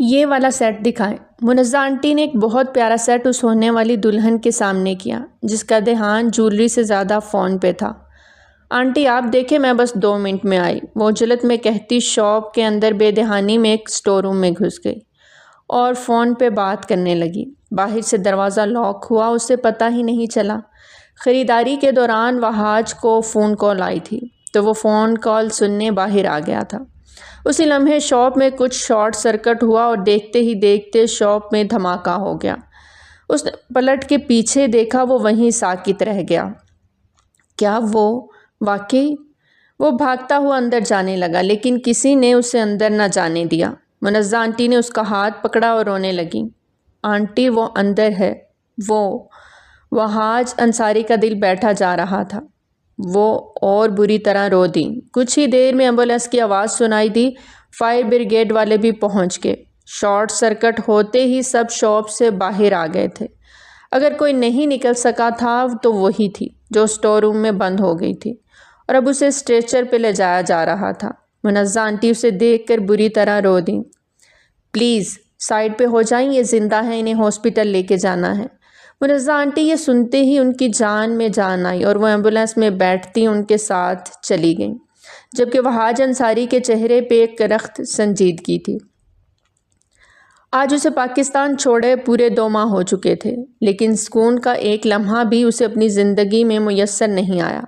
یہ والا سیٹ دکھائیں۔ منزہ آنٹی نے ایک بہت پیارا سیٹ اس ہونے والی دلہن کے سامنے کیا جس کا دھیان جولری سے زیادہ فون پہ تھا۔ آنٹی آپ دیکھیں، میں بس 2 منٹ میں آئی، وہ عجلت میں کہتی شاپ کے اندر بے دہانی میں ایک اسٹور روم میں گھس گئی اور فون پہ بات کرنے لگی۔ باہر سے دروازہ لاک ہوا، اسے پتہ ہی نہیں چلا۔ خریداری کے دوران وہاج کو فون کال آئی تھی تو وہ فون کال سننے باہر آ گیا تھا۔ اسی لمحے شاپ میں کچھ شارٹ سرکٹ ہوا اور دیکھتے ہی دیکھتے شاپ میں دھماکہ ہو گیا۔ اس نے پلٹ کے پیچھے دیکھا، وہ وہیں ساکت رہ گیا۔ کیا وہ واقعی؟ وہ بھاگتا ہوا اندر جانے لگا لیکن کسی نے اسے اندر نہ جانے دیا۔ منزہ آنٹی نے اس کا ہاتھ پکڑا اور رونے لگی۔ آنٹی وہ اندر ہے۔ وہاج انصاری کا دل بیٹھا جا رہا تھا۔ وہ اور بری طرح رو دی۔ کچھ ہی دیر میں ایمبولینس کی آواز سنائی دی۔ فائر بریگیڈ والے بھی پہنچ گئے۔ شارٹ سرکٹ ہوتے ہی سب شاپ سے باہر آ گئے تھے۔ اگر کوئی نہیں نکل سکا تھا تو وہی تھی جو اسٹور روم میں بند ہو گئی تھی اور اب اسے اسٹریچر پہ لے جایا جا رہا تھا۔ منزہ آنٹی اسے دیکھ کر بری طرح رو دیں۔ پلیز سائڈ پہ ہو جائیں، یہ زندہ ہے، انہیں ہاسپٹل لے کے جانا ہے۔ منزہ آنٹی یہ سنتے ہی ان کی جان میں جان آئی اور وہ ایمبولینس میں بیٹھتی ان کے ساتھ چلی گئیں، جبکہ وہاج انصاری کے چہرے پہ ایک رخت سنجیدگی تھی۔ آج اسے پاکستان چھوڑے پورے 2 ماہ ہو چکے تھے، لیکن سکون کا ایک لمحہ بھی اسے اپنی زندگی میں میسر نہیں آیا۔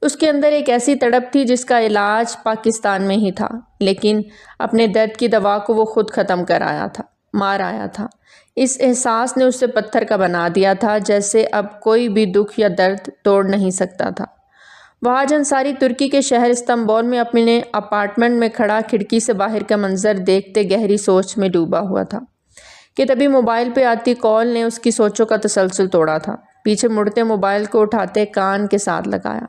اس کے اندر ایک ایسی تڑپ تھی جس کا علاج پاکستان میں ہی تھا، لیکن اپنے درد کی دوا کو وہ خود ختم کر آیا تھا، مار آیا تھا۔ اس احساس نے اسے پتھر کا بنا دیا تھا، جیسے اب کوئی بھی دکھ یا درد توڑ نہیں سکتا تھا۔ وہاج انصاری ترکی کے شہر استنبول میں اپنے اپارٹمنٹ میں کھڑا کھڑکی سے باہر کا منظر دیکھتے گہری سوچ میں ڈوبا ہوا تھا کہ تبھی موبائل پہ آتی کال نے اس کی سوچوں کا تسلسل توڑا تھا۔ پیچھے مڑتے موبائل کو اٹھاتے کان کے ساتھ لگایا۔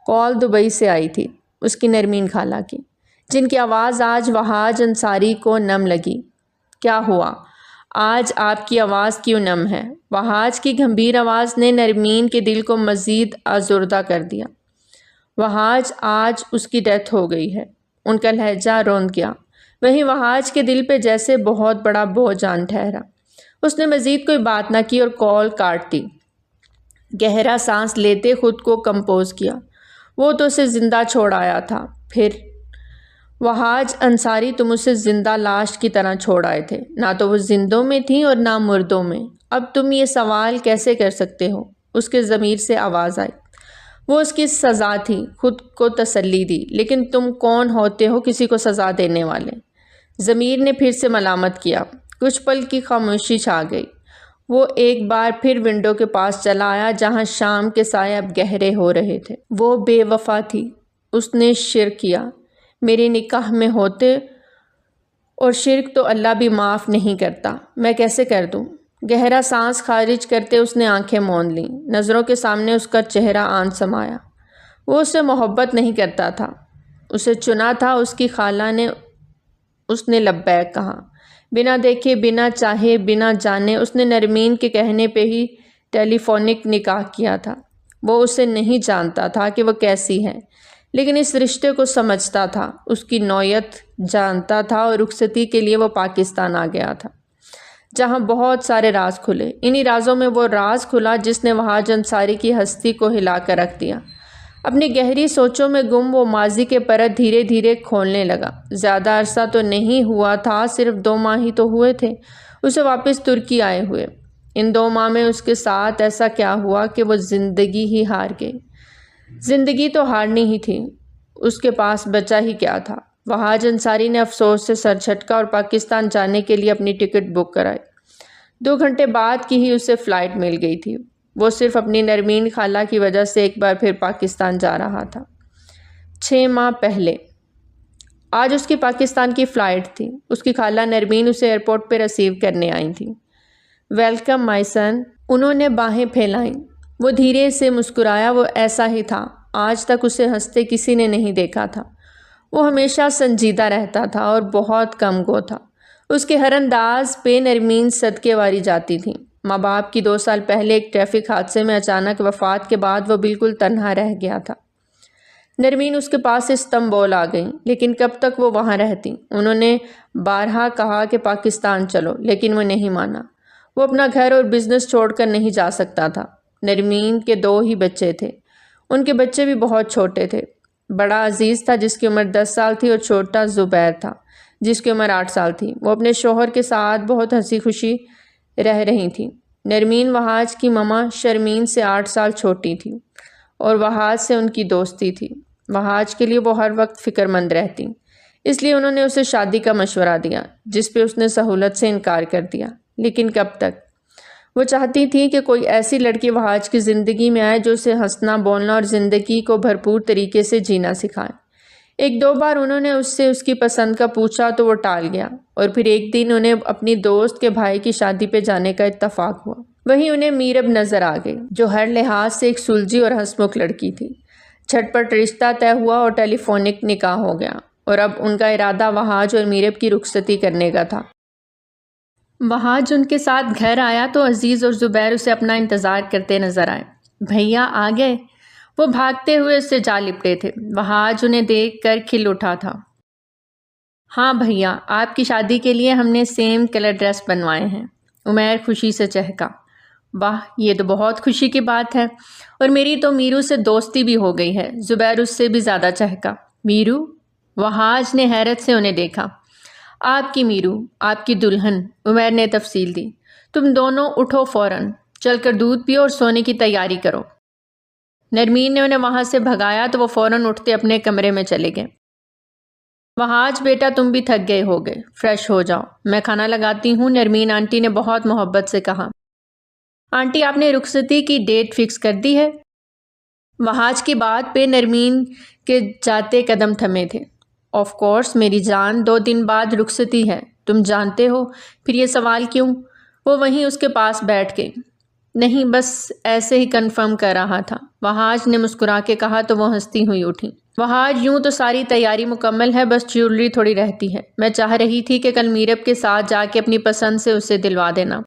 کال دبئی سے آئی تھی، اس کی نرمین خالہ کی، جن کی آواز آج وہاج انصاری کو نم لگی۔ کیا ہوا؟ آج آپ کی آواز کیوں نم ہے؟ وہاج کی گھمبیر آواز نے نرمین کے دل کو مزید آزردہ کر دیا۔ وہاج آج اس کی ڈیتھ ہو گئی ہے، ان کا لہجہ روند گیا۔ وہیں وہاج کے دل پہ جیسے بہت بڑا بوجھ آن ٹھہرا۔ اس نے مزید کوئی بات نہ کی اور کال کاٹ دی۔ گہرا سانس لیتے خود کو کمپوز کیا۔ وہ تو اسے زندہ چھوڑ آیا تھا، پھر وہاج انصاری تم اسے زندہ لاش کی طرح چھوڑ آئے تھے، نہ تو وہ زندوں میں تھی اور نہ مردوں میں۔ اب تم یہ سوال کیسے کر سکتے ہو؟ اس کے ضمیر سے آواز آئی۔ وہ اس کی سزا تھی، خود کو تسلی دی، لیکن تم کون ہوتے ہو کسی کو سزا دینے والے؟ ضمیر نے پھر سے ملامت کیا۔ کچھ پل کی خاموشی چھا گئی۔ وہ ایک بار پھر ونڈو کے پاس چلا آیا جہاں شام کے سائے اب گہرے ہو رہے تھے۔ وہ بے وفا تھی، اس نے شرک کیا، میرے نکاح میں ہوتے، اور شرک تو اللہ بھی معاف نہیں کرتا، میں کیسے کر دوں؟ گہرا سانس خارج کرتے اس نے آنکھیں موند لیں۔ نظروں کے سامنے اس کا چہرہ آن سمایا۔ وہ اس سے محبت نہیں کرتا تھا، اسے چنا تھا اس کی خالہ نے۔ اس نے لبیک کہا، بنا دیکھے، بنا چاہے، بنا جانے۔ اس نے نرمین کے کہنے پہ ہی ٹیلی فونک نکاح کیا تھا۔ وہ اسے نہیں جانتا تھا کہ وہ کیسی ہے، لیکن اس رشتے کو سمجھتا تھا، اس کی نوعیت جانتا تھا، اور رخصتی کے لیے وہ پاکستان آ گیا تھا جہاں بہت سارے راز کھلے۔ انہی رازوں میں وہ راز کھلا جس نے وہاج انصاری کی ہستی کو ہلا کر رکھ دیا۔ اپنی گہری سوچوں میں گم وہ ماضی کے پرت دھیرے دھیرے کھولنے لگا۔ زیادہ عرصہ تو نہیں ہوا تھا، صرف 2 ماہ ہی تو ہوئے تھے اسے واپس ترکی آئے ہوئے۔ ان 2 ماہ میں اس کے ساتھ ایسا کیا ہوا کہ وہ زندگی ہی ہار گئی؟ زندگی تو ہارنی ہی تھی، اس کے پاس بچا ہی کیا تھا؟ وہاج انصاری نے افسوس سے سر جھٹکا اور پاکستان جانے کے لیے اپنی ٹکٹ بک کرائی۔ 2 گھنٹے بعد کی ہی اسے فلائٹ مل گئی تھی۔ وہ صرف اپنی نرمین خالہ کی وجہ سے ایک بار پھر پاکستان جا رہا تھا۔ 6 ماہ پہلے آج اس کی پاکستان کی فلائٹ تھی۔ اس کی خالہ نرمین اسے ایئرپورٹ پہ ریسیو کرنے آئی تھی۔ ویلکم مائی سن، انہوں نے باہیں پھیلائیں۔ وہ دھیرے سے مسکرایا۔ وہ ایسا ہی تھا، آج تک اسے ہنستے کسی نے نہیں دیکھا تھا۔ وہ ہمیشہ سنجیدہ رہتا تھا اور بہت کم گو تھا۔ اس کے ہر انداز پہ نرمین صدقے واری جاتی تھی۔ ماں باپ کی 2 سال پہلے ایک ٹریفک حادثے میں اچانک وفات کے بعد وہ بالکل تنہا رہ گیا تھا۔ نرمین اس کے پاس استنبول آ گئیں، لیکن کب تک وہ وہاں رہتی؟ انہوں نے بارہا کہا کہ پاکستان چلو، لیکن وہ نہیں مانا۔ وہ اپنا گھر اور بزنس چھوڑ کر نہیں جا سکتا تھا۔ نرمین کے 2 ہی بچے تھے، ان کے بچے بھی بہت چھوٹے تھے۔ بڑا عزیز تھا جس کی عمر 10 سال تھی، اور چھوٹا زبیر تھا جس کی عمر 8 سال تھی۔ وہ اپنے شوہر کے ساتھ بہت ہنسی خوشی رہ رہی تھیں۔ نرمین وہاج کی ماما شرمین سے 8 سال چھوٹی تھی اور وہاج سے ان کی دوستی تھی۔ وہاج کے لیے وہ ہر وقت فکر مند رہتی، اس لیے انہوں نے اسے شادی کا مشورہ دیا، جس پہ اس نے سہولت سے انکار کر دیا۔ لیکن کب تک؟ وہ چاہتی تھی کہ کوئی ایسی لڑکی وہاج کی زندگی میں آئے جو اسے ہنسنا، بولنا اور زندگی کو بھرپور طریقے سے جینا سکھائے۔ 1-2 بار انہوں نے اس سے اس کی پسند کا پوچھا تو وہ ٹال گیا، اور پھر ایک دن انہیں اپنی دوست کے بھائی کی شادی پہ جانے کا اتفاق ہوا۔ وہیں انہیں میرب نظر آ گئی، جو ہر لحاظ سے ایک سلجھی اور ہنسمکھ لڑکی تھی۔ جھٹپٹ رشتہ طے ہوا اور ٹیلی فونک نکاح ہو گیا، اور اب ان کا ارادہ وہاج اور میرب کی رخصتی کرنے کا تھا۔ وہاج ان کے ساتھ گھر آیا تو عزیز اور زبیر اسے اپنا انتظار کرتے نظر آئے۔ بھیا آ گئے؟ وہ بھاگتے ہوئے اس سے جا لپٹے تھے۔ وہاج انہیں دیکھ کر کھل اٹھا تھا۔ ہاں بھیا، آپ کی شادی کے لیے ہم نے سیم کلر ڈریس بنوائے ہیں۔ عمیر خوشی سے چہکا۔ واہ، یہ تو بہت خوشی کی بات ہے، اور میری تو میرو سے دوستی بھی ہو گئی ہے۔ زبیر اس سے بھی زیادہ چہکا۔ میرو؟ وہاج نے حیرت سے انہیں دیکھا۔ آپ کی میرو، آپ کی دلہن، عمیر نے تفصیل دی۔ تم دونوں اٹھو، فوراً چل کر دودھ پیو اور سونے کی تیاری کرو۔ نرمین نے انہیں وہاں سے بھگایا تو وہ فوراً اٹھتے اپنے کمرے میں چلے گئے۔ وہاج بیٹا، تم بھی تھک گئے ہوگے، فریش ہو جاؤ، میں کھانا لگاتی ہوں، نرمین آنٹی نے بہت محبت سے کہا۔ آنٹی، آپ نے رخصتی کی ڈیٹ فکس کر دی ہے؟ وہاج کی بات پہ نرمین کے جاتے قدم تھمے تھے۔ آف کورس میری جان، 2 دن بعد رخصتی ہے، تم جانتے ہو، پھر یہ سوال کیوں؟ وہ وہیں اس کے پاس بیٹھ گئی۔ نہیں، بس ایسے ہی کنفرم کر رہا تھا، وہاج نے مسکرا کے کہا تو وہ ہنستی ہوئی اٹھی۔ وہاج، یوں تو ساری تیاری مکمل ہے، بس جیولری تھوڑی رہتی ہے۔ میں چاہ رہی تھی کہ کل میرب کے ساتھ جا کے اپنی پسند سے اسے دلوا دینا۔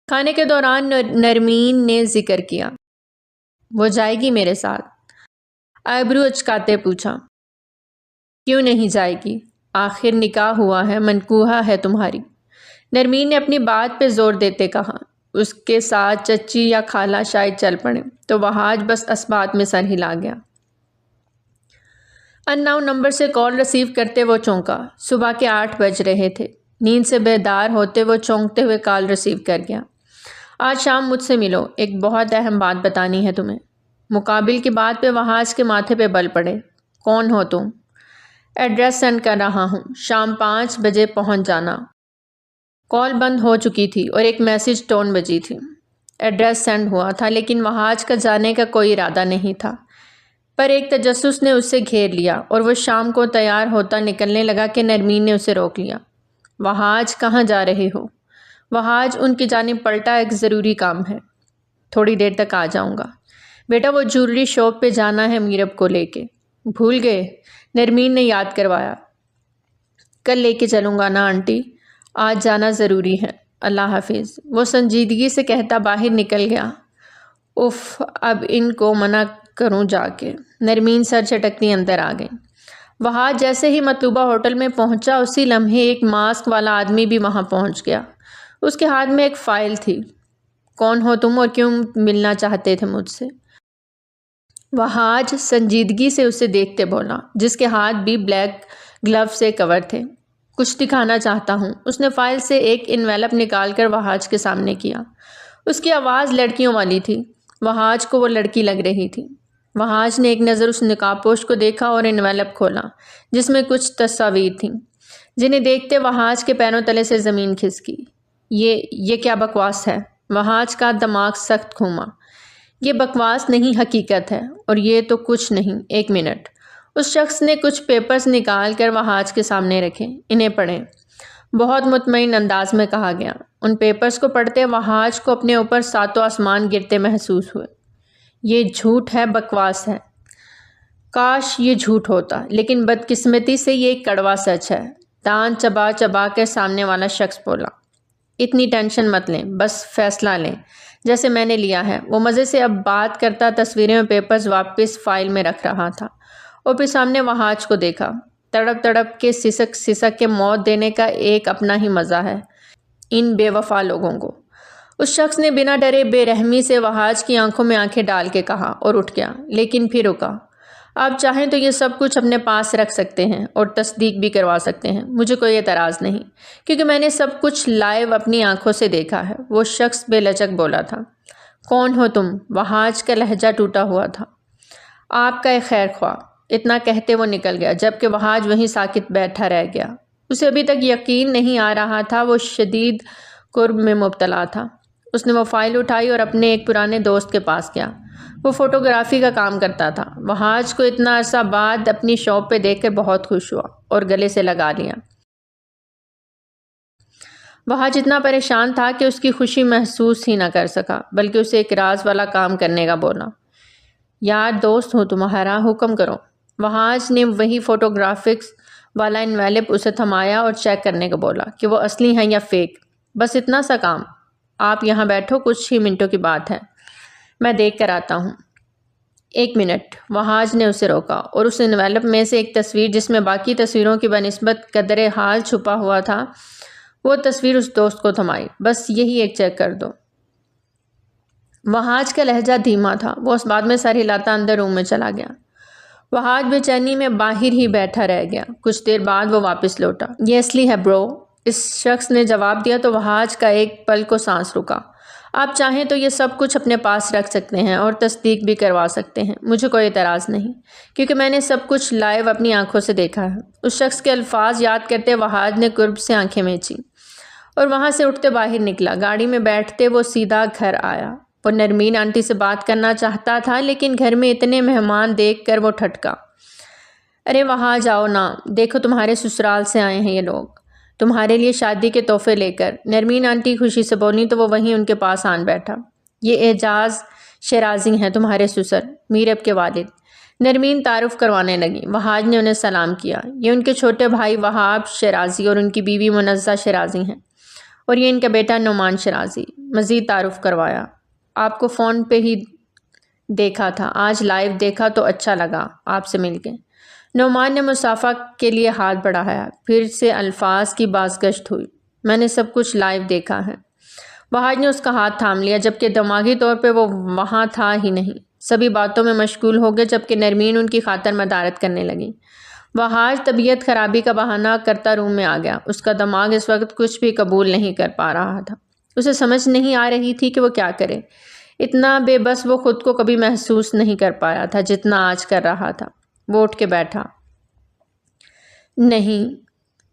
کھانے کے دوران نرمین نے ذکر کیا۔ وہ جائے گی میرے ساتھ؟ آئبرو اچکاتے پوچھا۔ کیوں نہیں جائے گی؟ آخر نکاح ہوا ہے، منکوحہ ہے تمہاری۔ نرمین نے اپنی بات پہ زور دیتے کہا۔ اس کے ساتھ چچی یا خالہ شاید چل پڑیں، تو وہاج بس اسبات میں سر ہلا گیا۔ ان نون نمبر سے کال ریسیو کرتے وہ چونکا۔ صبح کے 8 بج رہے تھے۔ نیند سے بیدار ہوتے وہ چونکتے ہوئے کال ریسیو کر گیا۔ آج شام مجھ سے ملو، ایک بہت اہم بات بتانی ہے تمہیں۔ مقابل کی بات پہ وہاج کے ماتھے پہ بل پڑے۔ کون ہو تم؟ ایڈریس سینڈ کر رہا ہوں، شام 5 بجے پہنچ جانا۔ کال بند ہو چکی تھی اور ایک میسج ٹون بجی تھی۔ ایڈریس سینڈ ہوا تھا، لیکن وہاج کا جانے کا کوئی ارادہ نہیں تھا۔ پر ایک تجسس نے اسے گھیر لیا اور وہ شام کو تیار ہوتا نکلنے لگا کہ نرمین نے اسے روک لیا۔ وہاج، کہاں جا رہے ہو؟ وہاج ان کی جانب پلٹا، ایک ضروری کام ہے، تھوڑی دیر تک آ جاؤں گا۔ بیٹا، وہ جیولری شاپ پہ جانا ہے میرب کو لے کے۔ بھول گئے؟ نرمین نے یاد کروایا۔ کل لے کے چلوں گا نا آنٹی، آج جانا ضروری ہے، اللہ حافظ، وہ سنجیدگی سے کہتا باہر نکل گیا۔ اف، اب ان کو منع کروں جا کے۔ نرمین سر چٹکتی اندر آ گئی۔ وہاج جیسے ہی مطلوبہ ہوٹل میں پہنچا، اسی لمحے ایک ماسک والا آدمی بھی وہاں پہنچ گیا۔ اس کے ہاتھ میں ایک فائل تھی۔ کون ہو تم اور کیوں ملنا چاہتے تھے مجھ سے؟ وہاج سنجیدگی سے اسے دیکھتے بولا، جس کے ہاتھ بھی بلیک گلو سے کور تھے۔ کچھ دکھانا چاہتا ہوں۔ اس نے فائل سے ایک انویلپ نکال کر وہاج کے سامنے کیا۔ اس کی آواز لڑکیوں والی تھی۔ وہاج کو وہ لڑکی لگ رہی تھی۔ وہاج نے ایک نظر اس نقاب پوش کو دیکھا اور انویلپ کھولا، جس میں کچھ تصاویر تھیں، جنہیں دیکھتے وہاج کے پیروں تلے سے زمین کھسکی۔ یہ کیا بکواس ہے؟ وہاج کا دماغ سخت گھوما۔ یہ بکواس نہیں، حقیقت ہے، اور یہ تو کچھ نہیں۔ 1 منٹ۔ اس شخص نے کچھ پیپرز نکال کر وہاج کے سامنے رکھے۔ انہیں پڑھیں، بہت مطمئن انداز میں کہا گیا۔ ان پیپرز کو پڑھتے وہاج کو اپنے اوپر 7 آسمان گرتے محسوس ہوئے۔ یہ جھوٹ ہے، بکواس ہے۔ کاش یہ جھوٹ ہوتا، لیکن بدقسمتی سے یہ ایک کڑوا سچ ہے۔ دان چبا چبا کر سامنے والا شخص بولا۔ اتنی ٹینشن مت لیں، بس فیصلہ لیں جیسے میں نے لیا ہے۔ وہ مزے سے اب بات کرتا تصویریں اور پیپرز واپس فائل میں رکھ رہا تھا، اور پھر سامنے وہاج کو دیکھا۔ تڑپ تڑپ کے سسک سسک کے موت دینے کا ایک اپنا ہی مزہ ہے ان بے وفا لوگوں کو۔ اس شخص نے بنا ڈرے بے رحمی سے وہاج کی آنکھوں میں آنکھیں ڈال کے کہا اور اٹھ گیا، لیکن پھر رکا۔ آپ چاہیں تو یہ سب کچھ اپنے پاس رکھ سکتے ہیں اور تصدیق بھی کروا سکتے ہیں، مجھے کوئی اعتراض نہیں، کیونکہ میں نے سب کچھ لائیو اپنی آنکھوں سے دیکھا ہے۔ وہ شخص بے لچک بولا تھا۔ کون ہو تم؟ وہاج کا لہجہ ٹوٹا ہوا تھا۔ آپ کا ایک خیر خواہ، اتنا کہتے وہ نکل گیا، جبکہ وہاج وہیں ساکت بیٹھا رہ گیا۔ اسے ابھی تک یقین نہیں آ رہا تھا، وہ شدید کرب میں مبتلا تھا۔ اس نے وہ فائل اٹھائی اور اپنے ایک پرانے دوست کے پاس گیا۔ وہ فوٹوگرافی کا کام کرتا تھا۔ وہاج کو اتنا عرصہ بعد اپنی شاپ پہ دیکھ کر بہت خوش ہوا اور گلے سے لگا لیا۔ وہاج اتنا پریشان تھا کہ اس کی خوشی محسوس ہی نہ کر سکا، بلکہ اسے ایک راز والا کام کرنے کا بولا۔ یار دوست ہوں تمہارا، حکم کرو۔ وہاج نے وہی فوٹوگرافکس والا انویلپ اسے تھمایا اور چیک کرنے کو بولا کہ وہ اصلی ہیں یا فیک۔ بس اتنا سا کام، آپ یہاں بیٹھو، کچھ ہی منٹوں کی بات ہے، میں دیکھ کر آتا ہوں۔ ایک منٹ، وہاج نے اسے روکا اور اس انویلپ میں سے ایک تصویر جس میں باقی تصویروں کی بنسبت قدرے حال چھپا ہوا تھا، وہ تصویر اس دوست کو تھمائی۔ بس یہی ایک چیک کر دو۔ وہاج کا لہجہ دھیما تھا، وہ اس بات میں سر ہلاتا اندر روم میں چلا گیا۔ وہاج بے چینی میں باہر ہی بیٹھا رہ گیا۔ کچھ دیر بعد وہ واپس لوٹا۔ یہ اصلی ہے برو، اس شخص نے جواب دیا تو وہاج کا ایک پل کو سانس رکا۔ آپ چاہیں تو یہ سب کچھ اپنے پاس رکھ سکتے ہیں اور تصدیق بھی کروا سکتے ہیں، مجھے کوئی اعتراض نہیں، کیونکہ میں نے سب کچھ لائیو اپنی آنکھوں سے دیکھا ہے۔ اس شخص کے الفاظ یاد کرتے وہاج نے قرب سے آنکھیں میچی اور وہاں سے اٹھتے باہر نکلا۔ گاڑی میں بیٹھتے وہ سیدھا گھر آیا۔ وہ نرمین آنٹی سے بات کرنا چاہتا تھا، لیکن گھر میں اتنے مہمان دیکھ کر وہ ٹھٹکا۔ ارے وہاں جاؤ نا، دیکھو تمہارے سسرال سے آئے ہیں یہ لوگ، تمہارے لیے شادی کے تحفے لے کر۔ نرمین آنٹی خوشی سے بولی تو وہ وہیں ان کے پاس آن بیٹھا۔ یہ اعجاز شیرازی ہیں، تمہارے سسر، میرب کے والد۔ نرمین تعارف کروانے لگی۔ وہاج نے انہیں سلام کیا۔ یہ ان کے چھوٹے بھائی وہاب شیرازی اور ان کی بیوی منزہ شیرازی ہیں، اور یہ ان کا بیٹا نعمان شیرازی۔ مزید تعارف کروایا۔ آپ کو فون پہ ہی دیکھا تھا، آج لائیو دیکھا تو اچھا لگا آپ سے مل کے۔ نعمان نے مصافحہ کے لیے ہاتھ بڑھایا، پھر سے الفاظ کی بازگشت ہوئی۔ میں نے سب کچھ لائیو دیکھا ہے۔ وہاج نے اس کا ہاتھ تھام لیا، جبکہ دماغی طور پہ وہ وہاں تھا ہی نہیں۔ سبھی باتوں میں مشغول ہو گئے، جبکہ نرمین ان کی خاطر مدارت کرنے لگی۔ وہاج طبیعت خرابی کا بہانہ کرتا روم میں آ گیا۔ اس کا دماغ اس وقت کچھ بھی قبول نہیں کر پا رہا تھا۔ اسے سمجھ نہیں آ رہی تھی کہ وہ کیا کرے۔ اتنا بے بس وہ خود کو کبھی محسوس نہیں کر پایا تھا جتنا آج کر رہا تھا۔ وہ اٹھ کے بیٹھا۔ نہیں،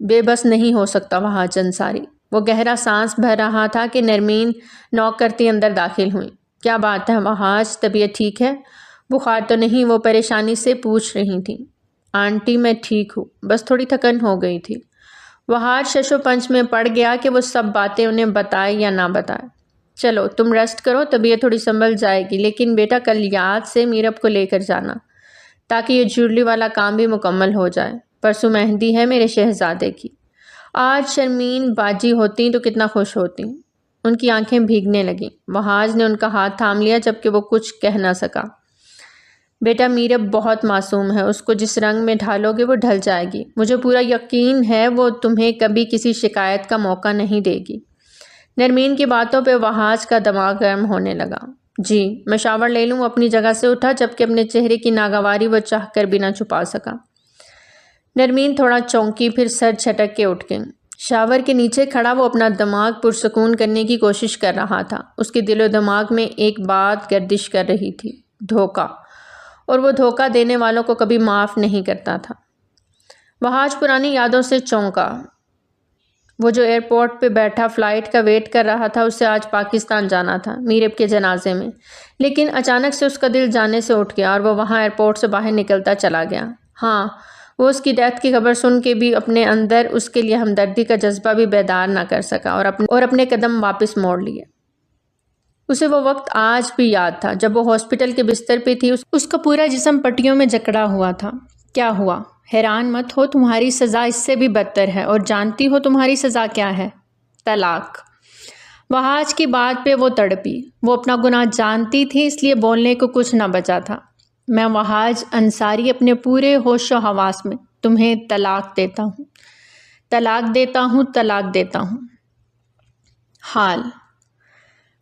بے بس نہیں ہو سکتا وہاج انصاری۔ وہ گہرا سانس بھر رہا تھا کہ نرمین نوک کرتی اندر داخل ہوئی۔ کیا بات ہے وہاج، طبیعت ٹھیک ہے؟ بخار تو نہیں؟ وہ پریشانی سے پوچھ رہی تھی۔ آنٹی میں ٹھیک ہوں، بس تھوڑی تھکن ہو گئی تھی۔ وہاج شش و پنج میں پڑ گیا کہ وہ سب باتیں انہیں بتائے یا نہ بتائے۔ چلو تم ریسٹ کرو، طبیعت تھوڑی سنبھل جائے گی، لیکن بیٹا کل یاد سے میرب کو لے کر جانا، تاکہ یہ جویلری والا کام بھی مکمل ہو جائے۔ پرسوں مہندی ہے میرے شہزادے کی۔ آج شرمین باجی ہوتی تو کتنا خوش ہوتی۔ ان کی آنکھیں بھیگنے لگیں۔ وہاج نے ان کا ہاتھ تھام لیا، جبکہ وہ کچھ کہہ نہ سکا۔ بیٹا میرب بہت معصوم ہے، اس کو جس رنگ میں ڈھالو گے وہ ڈھل جائے گی۔ مجھے پورا یقین ہے وہ تمہیں کبھی کسی شکایت کا موقع نہیں دے گی۔ نرمین کی باتوں پہ وہاج کا دماغ گرم ہونے لگا۔ جی میں شاور لے لوں؟ اپنی جگہ سے اٹھا، جبکہ اپنے چہرے کی ناگواری وہ چاہ کر بھی نہ چھپا سکا۔ نرمین تھوڑا چونکی، پھر سر جھٹک کے اٹھ گئی۔ شاور کے نیچے کھڑا وہ اپنا دماغ پرسکون کرنے کی کوشش کر رہا تھا۔ اس کے دل و دماغ میں ایک بات گردش کر رہی تھی، دھوکہ، اور وہ دھوکہ دینے والوں کو کبھی معاف نہیں کرتا تھا۔ وہاج پرانی یادوں سے چونکا۔ وہ جو ایئرپورٹ پہ بیٹھا فلائٹ کا ویٹ کر رہا تھا، اسے آج پاکستان جانا تھا میرب کے جنازے میں، لیکن اچانک سے اس کا دل جانے سے اٹھ گیا اور وہ وہاں ایئرپورٹ سے باہر نکلتا چلا گیا۔ ہاں، وہ اس کی ڈیتھ کی خبر سن کے بھی اپنے اندر اس کے لیے ہمدردی کا جذبہ بھی بیدار نہ کر سکا اور اپنے قدم واپس موڑ لیے۔ اسے وہ وقت آج بھی یاد تھا جب وہ ہاسپٹل کے بستر پہ تھی۔ اس کا پورا جسم پٹیوں میں جکڑا ہوا تھا۔ کیا ہوا؟ حیران مت ہو، تمہاری سزا اس سے بھی بدتر ہے، اور جانتی ہو تمہاری سزا کیا ہے؟ طلاق۔ وہاج کی بات پہ وہ تڑپی۔ وہ اپنا گناہ جانتی تھی، اس لیے بولنے کو کچھ نہ بچا تھا۔ میں وہاج انصاری اپنے پورے ہوش و حواس میں تمہیں طلاق دیتا ہوں، طلاق دیتا ہوں، طلاق دیتا ہوں۔ حال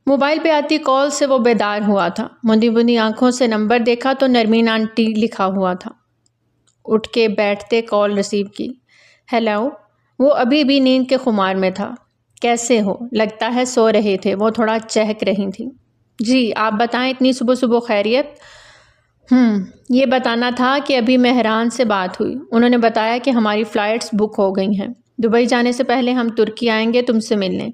موبائل پہ آتی کال سے وہ بیدار ہوا تھا۔ مندی مندی آنکھوں سے نمبر دیکھا تو نرمین آنٹی لکھا ہوا تھا۔ اٹھ کے بیٹھتے کال ریسیو کی۔ ہیلو۔ وہ ابھی بھی نیند کے خمار میں تھا۔ کیسے ہو؟ لگتا ہے سو رہے تھے۔ وہ تھوڑا چہک رہی تھیں۔ جی آپ بتائیں، اتنی صبح صبح خیریت؟ یہ بتانا تھا کہ ابھی مہران سے بات ہوئی، انہوں نے بتایا کہ ہماری فلائٹس بک ہو گئی ہیں، دبئی جانے سے پہلے ہم ترکی آئیں گے تم سے ملنے۔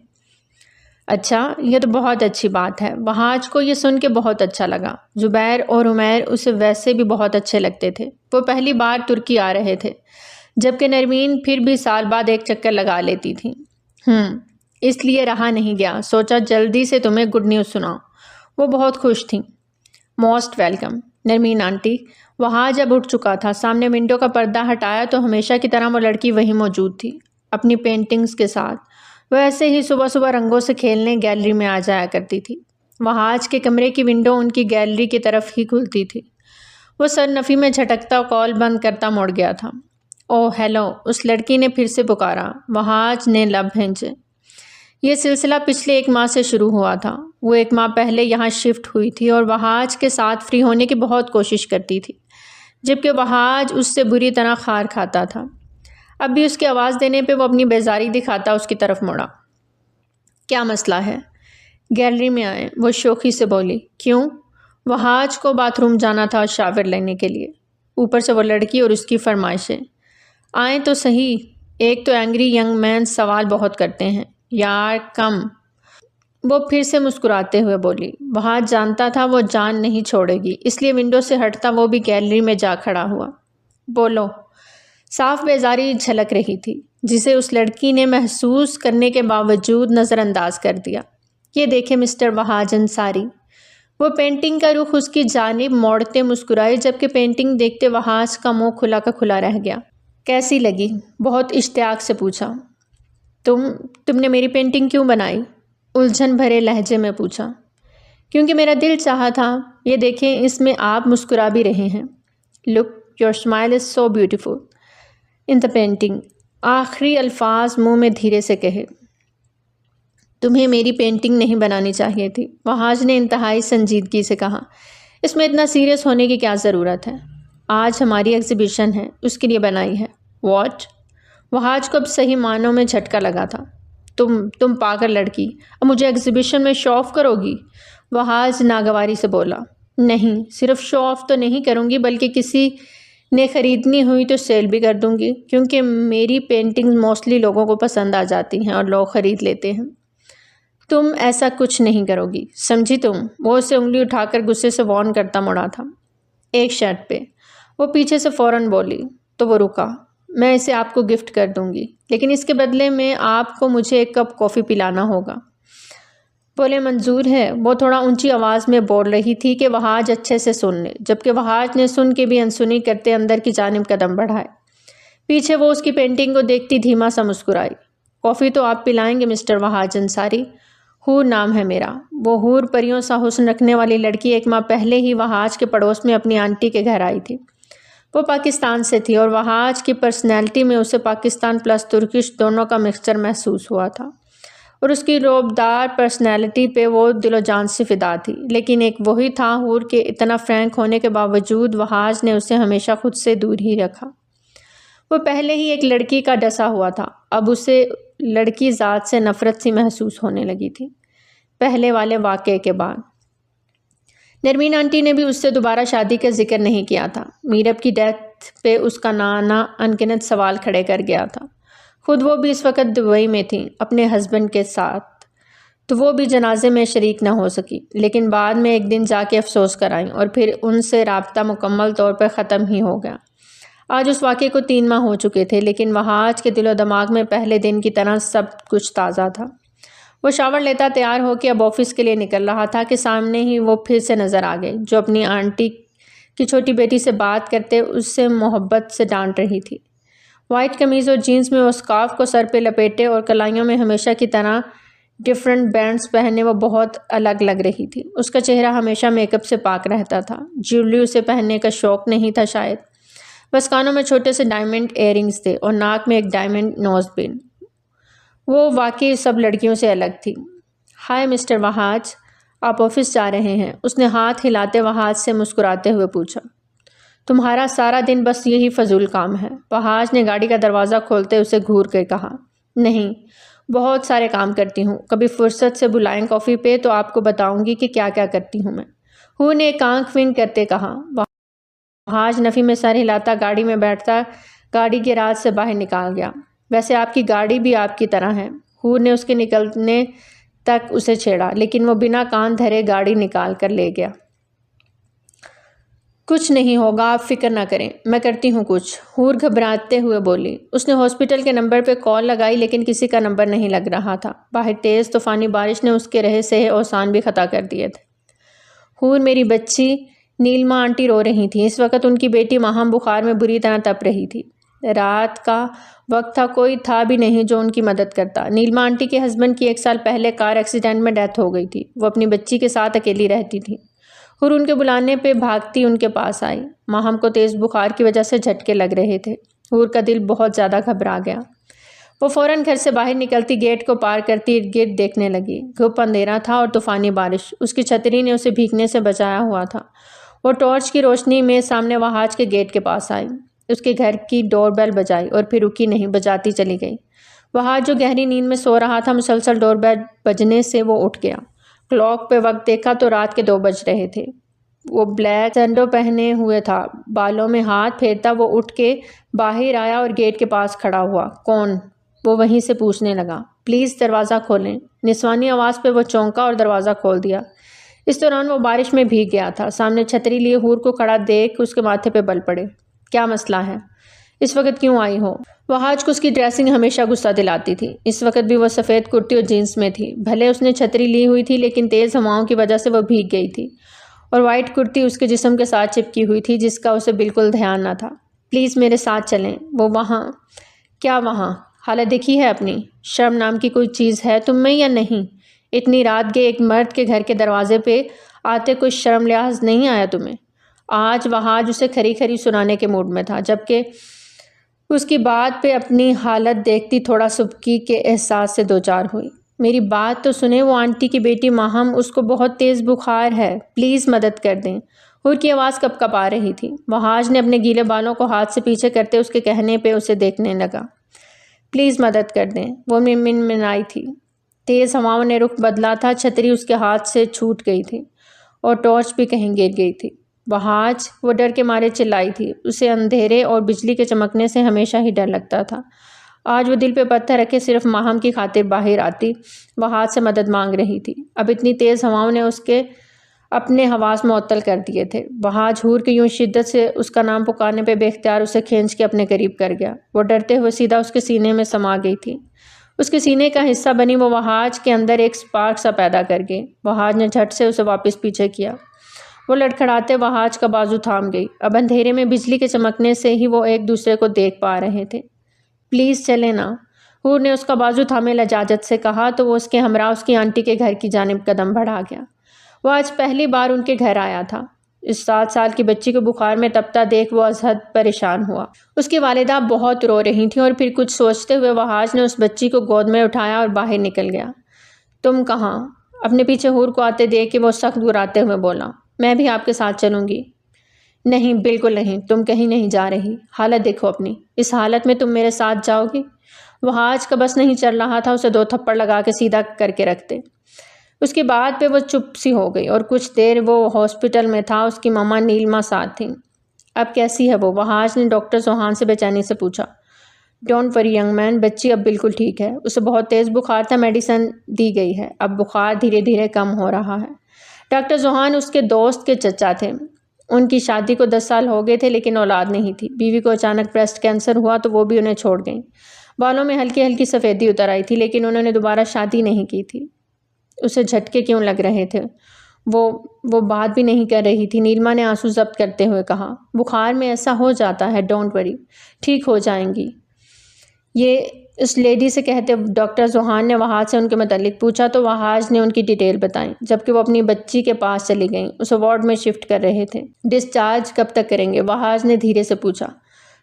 اچھا، یہ تو بہت اچھی بات ہے۔ وہاج کو یہ سن کے بہت اچھا لگا۔ زبیر اور عمیر اسے ویسے بھی بہت اچھے لگتے تھے۔ وہ پہلی بار ترکی آ رہے تھے، جبکہ نرمین پھر بھی سال بعد ایک چکر لگا لیتی تھی۔ اس لیے رہا نہیں گیا، سوچا جلدی سے تمہیں گڈ نیوز سناؤں۔ وہ بہت خوش تھیں۔ Most welcome Nermeen aunty. Wahaj اب اٹھ چکا تھا۔ سامنے ونڈو کا پردہ ہٹایا تو ہمیشہ کی طرح وہ لڑکی وہیں موجود تھی، اپنی پینٹنگز کے ساتھ۔ وہ ایسے ہی صبح صبح رنگوں سے کھیلنے گیلری میں آ جایا کرتی تھی۔ وہاج کے کمرے کی ونڈو ان کی گیلری کی طرف ہی کھلتی تھی۔ وہ سر نفی میں جھٹکتا کال بند کرتا مڑ گیا تھا۔ اوہ ہیلو، اس لڑکی نے پھر سے پکارا۔ وہاج نے لب بھینچے۔ یہ سلسلہ پچھلے 1 ماہ سے شروع ہوا تھا۔ وہ 1 ماہ پہلے یہاں شفٹ ہوئی تھی اور وہاج کے ساتھ فری ہونے کی بہت کوشش کرتی تھی، جبکہ وہاج اس سے بری طرح خار کھاتا تھا۔ اب بھی اس کی آواز دینے پہ وہ اپنی بیزاری دکھاتا اس کی طرف مڑا۔ کیا مسئلہ ہے؟ گیلری میں آئے، وہ شوخی سے بولی۔ کیوں؟ وہاج کو باتھ روم جانا تھا شاور لینے کے لیے، اوپر سے وہ لڑکی اور اس کی فرمائشیں۔ آئیں تو صحیح۔ ایک تو اینگری ینگ مین سوال بہت کرتے ہیں۔ یار کم۔ وہ پھر سے مسکراتے ہوئے بولی۔ وہاج جانتا تھا وہ جان نہیں چھوڑے گی، اس لیے ونڈو سے ہٹتا وہ بھی گیلری میں جا کھڑا ہوا۔ بولو۔ صاف بیزاری جھلک رہی تھی، جسے اس لڑکی نے محسوس کرنے کے باوجود نظر انداز کر دیا۔ یہ دیکھیں مسٹر وہاج انصاری۔ وہ پینٹنگ کا رخ اس کی جانب موڑتے مسکرائے، جبکہ پینٹنگ دیکھتے وہاج کا منہ کھلا کا کھلا رہ گیا۔ کیسی لگی؟ بہت اشتیاق سے پوچھا۔ تم نے میری پینٹنگ کیوں بنائی؟ الجھن بھرے لہجے میں پوچھا۔ کیونکہ میرا دل چاہا تھا۔ یہ دیکھیں، اس میں آپ مسکرا بھی رہے ہیں۔ Look your smile is so beautiful in the painting. آخری الفاظ منہ میں دھیرے سے کہے۔ تمہیں میری پینٹنگ نہیں بنانی چاہیے تھی، وہاج نے انتہائی سنجیدگی سے کہا۔ اس میں اتنا سیریس ہونے کی کیا ضرورت ہے؟ آج ہماری ایگزیبیشن ہے، اس کے لیے بنائی ہے۔ واٹ؟ وہاج کو اب صحیح معنوں میں جھٹکا لگا تھا۔ تم پاگل لڑکی، اب مجھے ایگزیبیشن میں شو آف کرو گی؟ وہاج ناگواری سے بولا۔ نہیں، صرف شو آف تو نہیں کروں گی، بلکہ کسی نے خریدنی ہوئی تو سیل بھی کر دوں گی، کیونکہ میری پینٹنگ موسٹلی لوگوں کو پسند آ جاتی ہیں اور لوگ خرید لیتے ہیں۔ تم ایسا کچھ نہیں کرو گی، سمجھی تم؟ وہ اسے انگلی اٹھا کر غصے سے وارن کرتا مڑا تھا۔ ایک شرط پہ۔ وہ پیچھے سے فوراً بولی، تو وہ رکا۔ میں اسے آپ کو گفٹ کر دوں گی، لیکن اس کے بدلے میں آپ کو مجھے 1 کپ کافی پلانا ہوگا۔ بولے منظور ہے؟ وہ تھوڑا اونچی آواز میں بول رہی تھی کہ وہاج اچھے سے سن لے، جبکہ وہاج نے سن کے بھی انسنی کرتے اندر کی جانب قدم بڑھائے۔ پیچھے وہ اس کی پینٹنگ کو دیکھتی دھیما سا مسکرائی۔ کافی تو آپ پلائیں گے مسٹر وہاج انصاری؟ حور نام ہے میرا۔ وہ حور پریوں سا حسن رکھنے والی لڑکی 1 ماہ پہلے ہی وہاج کے پڑوس میں اپنی آنٹی کے گھر آئی تھی۔ وہ پاکستان سے تھی اور وہاج کی پرسنالٹی میں اسے پاکستان پلس ترکش دونوں کا مکسچر محسوس ہوا تھا، اور اس کی روبدار پرسنالٹی پہ وہ دل و جان سے فدا تھی۔ لیکن ایک وہی تھا حور کے اتنا فرینک ہونے کے باوجود وہاج نے اسے ہمیشہ خود سے دور ہی رکھا۔ وہ پہلے ہی ایک لڑکی کا ڈسا ہوا تھا، اب اسے لڑکی ذات سے نفرت سی محسوس ہونے لگی تھی، پہلے والے واقعے کے بعد۔ نرمین آنٹی نے بھی اس سے دوبارہ شادی کا ذکر نہیں کیا تھا۔ میرب کی ڈیتھ پہ اس کا نانا انگنت سوال کھڑے کر گیا تھا۔ خود وہ بھی اس وقت دبئی میں تھیں اپنے ہسبینڈ کے ساتھ، تو وہ بھی جنازے میں شریک نہ ہو سکی، لیکن بعد میں ایک دن جا کے افسوس کرائیں اور پھر ان سے رابطہ مکمل طور پر ختم ہی ہو گیا۔ آج اس واقعے کو 3 ماہ ہو چکے تھے، لیکن وہاج کے دل و دماغ میں پہلے دن کی طرح سب کچھ تازہ تھا۔ وہ شاور لیتا تیار ہو کے اب آفس کے لیے نکل رہا تھا کہ سامنے ہی وہ پھر سے نظر آ گئے، جو اپنی آنٹی کی چھوٹی بیٹی سے بات کرتے اس سے محبت سے ڈانٹ رہی تھی۔ وائٹ قمیض اور جینز میں وہ اسکارف کو سر پہ لپیٹے اور کلائیوں میں ہمیشہ کی طرح ڈفرینٹ بینڈز پہنے وہ بہت الگ لگ رہی تھی۔ اس کا چہرہ ہمیشہ میک اپ سے پاک رہتا تھا۔ جیولری اسے پہننے کا شوق نہیں تھا شاید، بس کانوں میں چھوٹے سے ڈائمنڈ ایئر رنگز تھے اور ناک میں ایک ڈائمنڈ نوز پن۔ وہ واقعی سب لڑکیوں سے الگ تھی۔ ہائے مسٹر وہاج، آپ آفس جا رہے ہیں؟ اس نے ہاتھ ہلاتے وہاج سے مسکراتے ہوئے پوچھا۔ تمہارا سارا دن بس یہی فضول کام ہے؟ وہاج نے گاڑی کا دروازہ کھولتے اسے گھور کر کہا۔ نہیں، بہت سارے کام کرتی ہوں، کبھی فرصت سے بلائیں کافی پہ تو آپ کو بتاؤں گی کہ کیا کیا کرتی ہوں میں، ہو نے ایک آنکھ ونک کرتے کہا۔ وہاج نفی میں سر ہلاتا گاڑی میں بیٹھتا گاڑی کے راز سے باہر نکال گیا۔ ویسے آپ کی گاڑی بھی آپ کی طرح ہے، ہو نے اس کے نکلنے تک اسے چھیڑا، لیکن وہ بنا کان دھرے گاڑی نکال کر لے گیا۔ کچھ نہیں ہوگا، آپ فکر نہ کریں، میں کرتی ہوں کچھ، ہور گھبراتے ہوئے بولی۔ اس نے ہاسپٹل کے نمبر پہ کال لگائی لیکن کسی کا نمبر نہیں لگ رہا تھا۔ باہر تیز طوفانی بارش نے اس کے رہے سہے اوسان بھی خطا کر دیے تھے۔ ہور، میری بچی نیلما آنٹی رو رہی تھی۔ اس وقت ان کی بیٹی ماہم بخار میں بری طرح تپ رہی تھی۔ رات کا وقت تھا، کوئی تھا بھی نہیں جو ان کی مدد کرتا۔ نیلما آنٹی کے ہسبینڈ کی 1 سال پہلے کار ایکسیڈنٹ میں ڈیتھ ہو گئی تھی۔ وہ اپنی بچی کے ساتھ اکیلی رہتی تھی۔ ہور ان کے بلانے پہ بھاگتی ان کے پاس آئی۔ ماہم کو تیز بخار کی وجہ سے جھٹکے لگ رہے تھے۔ ہور کا دل بہت زیادہ گھبرا گیا۔ وہ فوراً گھر سے باہر نکلتی گیٹ کو پار کرتی ارد گرد دیکھنے لگی۔ گھپ اندھیرا تھا اور طوفانی بارش اس کی چھتری نے اسے بھیگنے سے بچایا ہوا تھا۔ وہ ٹارچ کی روشنی میں سامنے وہاج کے گیٹ کے پاس آئی۔ اس کے گھر کی ڈور بیل بجائی اور پھر رکی نہیں، بجاتی چلی گئی۔ وہاج جو گہری نیند میں سو رہا تھا، مسلسل ڈور بیل بجنے سے وہ اٹھ گیا۔ کلاک پہ وقت دیکھا تو رات کے 2 بج رہے تھے۔ وہ بلیک سینڈو پہنے ہوئے تھا، بالوں میں ہاتھ پھیرتا وہ اٹھ کے باہر آیا اور گیٹ کے پاس کھڑا ہوا۔ کون؟ وہ وہیں سے پوچھنے لگا۔ پلیز دروازہ کھولیں۔ نسوانی آواز پہ وہ چونکا اور دروازہ کھول دیا۔ اس دوران وہ بارش میں بھیگ گیا تھا۔ سامنے چھتری لیے ہور کو کھڑا دیکھ اس کے ماتھے پہ بل پڑے۔ کیا مسئلہ ہے؟ اس وقت کیوں آئی ہو؟ وہاج کو اس کی ڈریسنگ ہمیشہ غصہ دلاتی تھی۔ اس وقت بھی وہ سفید کرتی اور جینس میں تھی۔ بھلے اس نے چھتری لی ہوئی تھی لیکن تیز ہواؤں کی وجہ سے وہ بھیگ گئی تھی اور وائٹ کرتی اس کے جسم کے ساتھ چپکی ہوئی تھی جس کا اسے بالکل دھیان نہ تھا۔ پلیز میرے ساتھ چلیں۔ وہ وہاں؟ کیا وہاں؟ حالت دیکھی ہے اپنی؟ شرم نام کی کوئی چیز ہے تم میں یا نہیں؟ اتنی رات گئے ایک مرد کے گھر کے دروازے پہ آتے کوئی شرم لحاظ نہیں آیا تمہیں؟ آج وہاج اسے کھری کھری سنانے کے موڈ میں تھا، جبکہ اس کی بات پہ اپنی حالت دیکھتی تھوڑا سبکی کے احساس سے دوچار ہوئی۔ میری بات تو سنیں، وہ آنٹی کی بیٹی ماہم، اس کو بہت تیز بخار ہے، پلیز مدد کر دیں۔ ہور کی آواز کپ کپ آ رہی تھی۔ وہاج نے اپنے گیلے بالوں کو ہاتھ سے پیچھے کرتے اس کے کہنے پہ اسے دیکھنے لگا۔ پلیز مدد کر دیں، وہ منمنائی تھی۔ تیز ہواؤں نے رخ بدلا تھا، چھتری اس کے ہاتھ سے چھوٹ گئی تھی اور ٹارچ بھی کہیں گر گئی تھی۔ وہاج، وہ ڈر کے مارے چلائی تھی۔ اسے اندھیرے اور بجلی کے چمکنے سے ہمیشہ ہی ڈر لگتا تھا۔ آج وہ دل پہ پتھر رکھے صرف ماہم کی خاطر باہر آتی، وہاج سے مدد مانگ رہی تھی۔ اب اتنی تیز ہواؤں نے اس کے اپنے حواس معطل کر دیے تھے۔ وہاج ہور کی یوں شدت سے اس کا نام پکارنے پہ بے اختیار اسے کھینچ کے اپنے قریب کر گیا۔ وہ ڈرتے ہوئے سیدھا اس کے سینے میں سما گئی تھی۔ اس کے سینے کا حصہ بنی وہ وہاج کے اندر ایک سپارک سا پیدا کر گئی۔ وہاج نے جھٹ سے اسے واپس پیچھے کیا۔ وہ لڑکھڑاتے وہاج کا بازو تھام گئی۔ اب اندھیرے میں بجلی کے چمکنے سے ہی وہ ایک دوسرے کو دیکھ پا رہے تھے۔ پلیز چلیں نا، ہور نے اس کا بازو تھامے لجاجت سے کہا تو وہ اس کے ہمراہ اس کی آنٹی کے گھر کی جانب قدم بڑھا گیا۔ وہ آج پہلی بار ان کے گھر آیا تھا۔ اس 7 سال کی بچی کو بخار میں تپتا دیکھ وہ از حد پریشان ہوا۔ اس کی والدہ بہت رو رہی تھیں اور پھر کچھ سوچتے ہوئے وہاج نے اس بچی کو گود میں اٹھایا اور باہر نکل گیا۔ تم کہاں؟ اپنے پیچھے ہور کو آتے دیکھ کے وہ سخت گراتے ہوئے بولا۔ میں بھی آپ کے ساتھ چلوں گی۔ نہیں، بالکل نہیں، تم کہیں نہیں جا رہی۔ حالت دیکھو اپنی، اس حالت میں تم میرے ساتھ جاؤ گی؟ وہاج کا بس نہیں چل رہا تھا اسے 2 تھپڑ لگا کے سیدھا کر کے رکھتے۔ اس کی بات پہ وہ چپ سی ہو گئی اور کچھ دیر وہ ہاسپٹل میں تھا۔ اس کی ماما نیلما ساتھ تھیں۔ اب کیسی ہے وہ؟ وہاج نے ڈاکٹر سوہان سے بے چینی سے پوچھا۔ ڈونٹ وری ینگ مین، بچی اب بالکل ٹھیک ہے۔ اسے بہت تیز بخار تھا، میڈیسن دی گئی ہے، اب بخار دھیرے دھیرے کم ہو رہا ہے۔ ڈاکٹر سوہان اس کے دوست کے چچا تھے۔ ان کی شادی کو 10 سال ہو گئے تھے لیکن اولاد نہیں تھی۔ بیوی کو اچانک بریسٹ کینسر ہوا تو وہ بھی انہیں چھوڑ گئیں۔ بالوں میں ہلکی ہلکی سفیدی اتر آئی تھی لیکن انہوں نے دوبارہ شادی نہیں کی تھی۔ اسے جھٹکے کیوں لگ رہے تھے؟ وہ بات بھی نہیں کر رہی تھی۔ نیلما نے آنسو ضبط کرتے ہوئے کہا۔ بخار میں ایسا ہو جاتا ہے، ڈونٹ وری، ٹھیک ہو جائیں گی۔ یہ اس لیڈی سے کہتے ڈاکٹر زوہان نے وہاج سے ان کے متعلق پوچھا تو وہاج نے ان کی ڈیٹیل بتائیں، جبکہ وہ اپنی بچی کے پاس چلی گئیں، اسے وارڈ میں شفٹ کر رہے تھے۔ ڈسچارج کب تک کریں گے؟ وہاج نے دھیرے سے پوچھا۔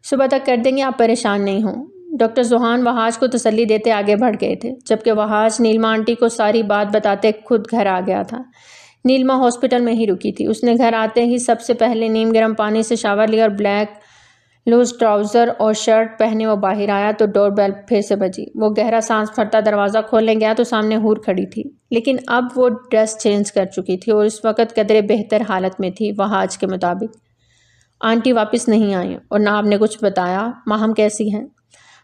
صبح تک کر دیں گے، آپ پریشان نہیں ہوں۔ ڈاکٹر زوہان وہاج کو تسلی دیتے آگے بڑھ گئے تھے، جبکہ وہاج نیلما آنٹی کو ساری بات بتاتے خود گھر آ گیا تھا۔ نیلما ہاسپٹل میں ہی رکی تھی۔ اس نے گھر آتے ہی سب سے پہلے نیم گرم پانی سے شاور لیا اور بلیک لوز ٹراؤزر اور شرٹ پہنے وہ باہر آیا تو ڈور بیل پھر سے بجی۔ وہ گہرا سانس بھرتا دروازہ کھولنے گیا تو سامنے حور کھڑی تھی، لیکن اب وہ ڈریس چینج کر چکی تھی اور اس وقت قدرے بہتر حالت میں تھی۔ وہاج کے مطابق آنٹی واپس نہیں آئیں اور نہ آپ نے کچھ بتایا ماہم کیسی ہیں؟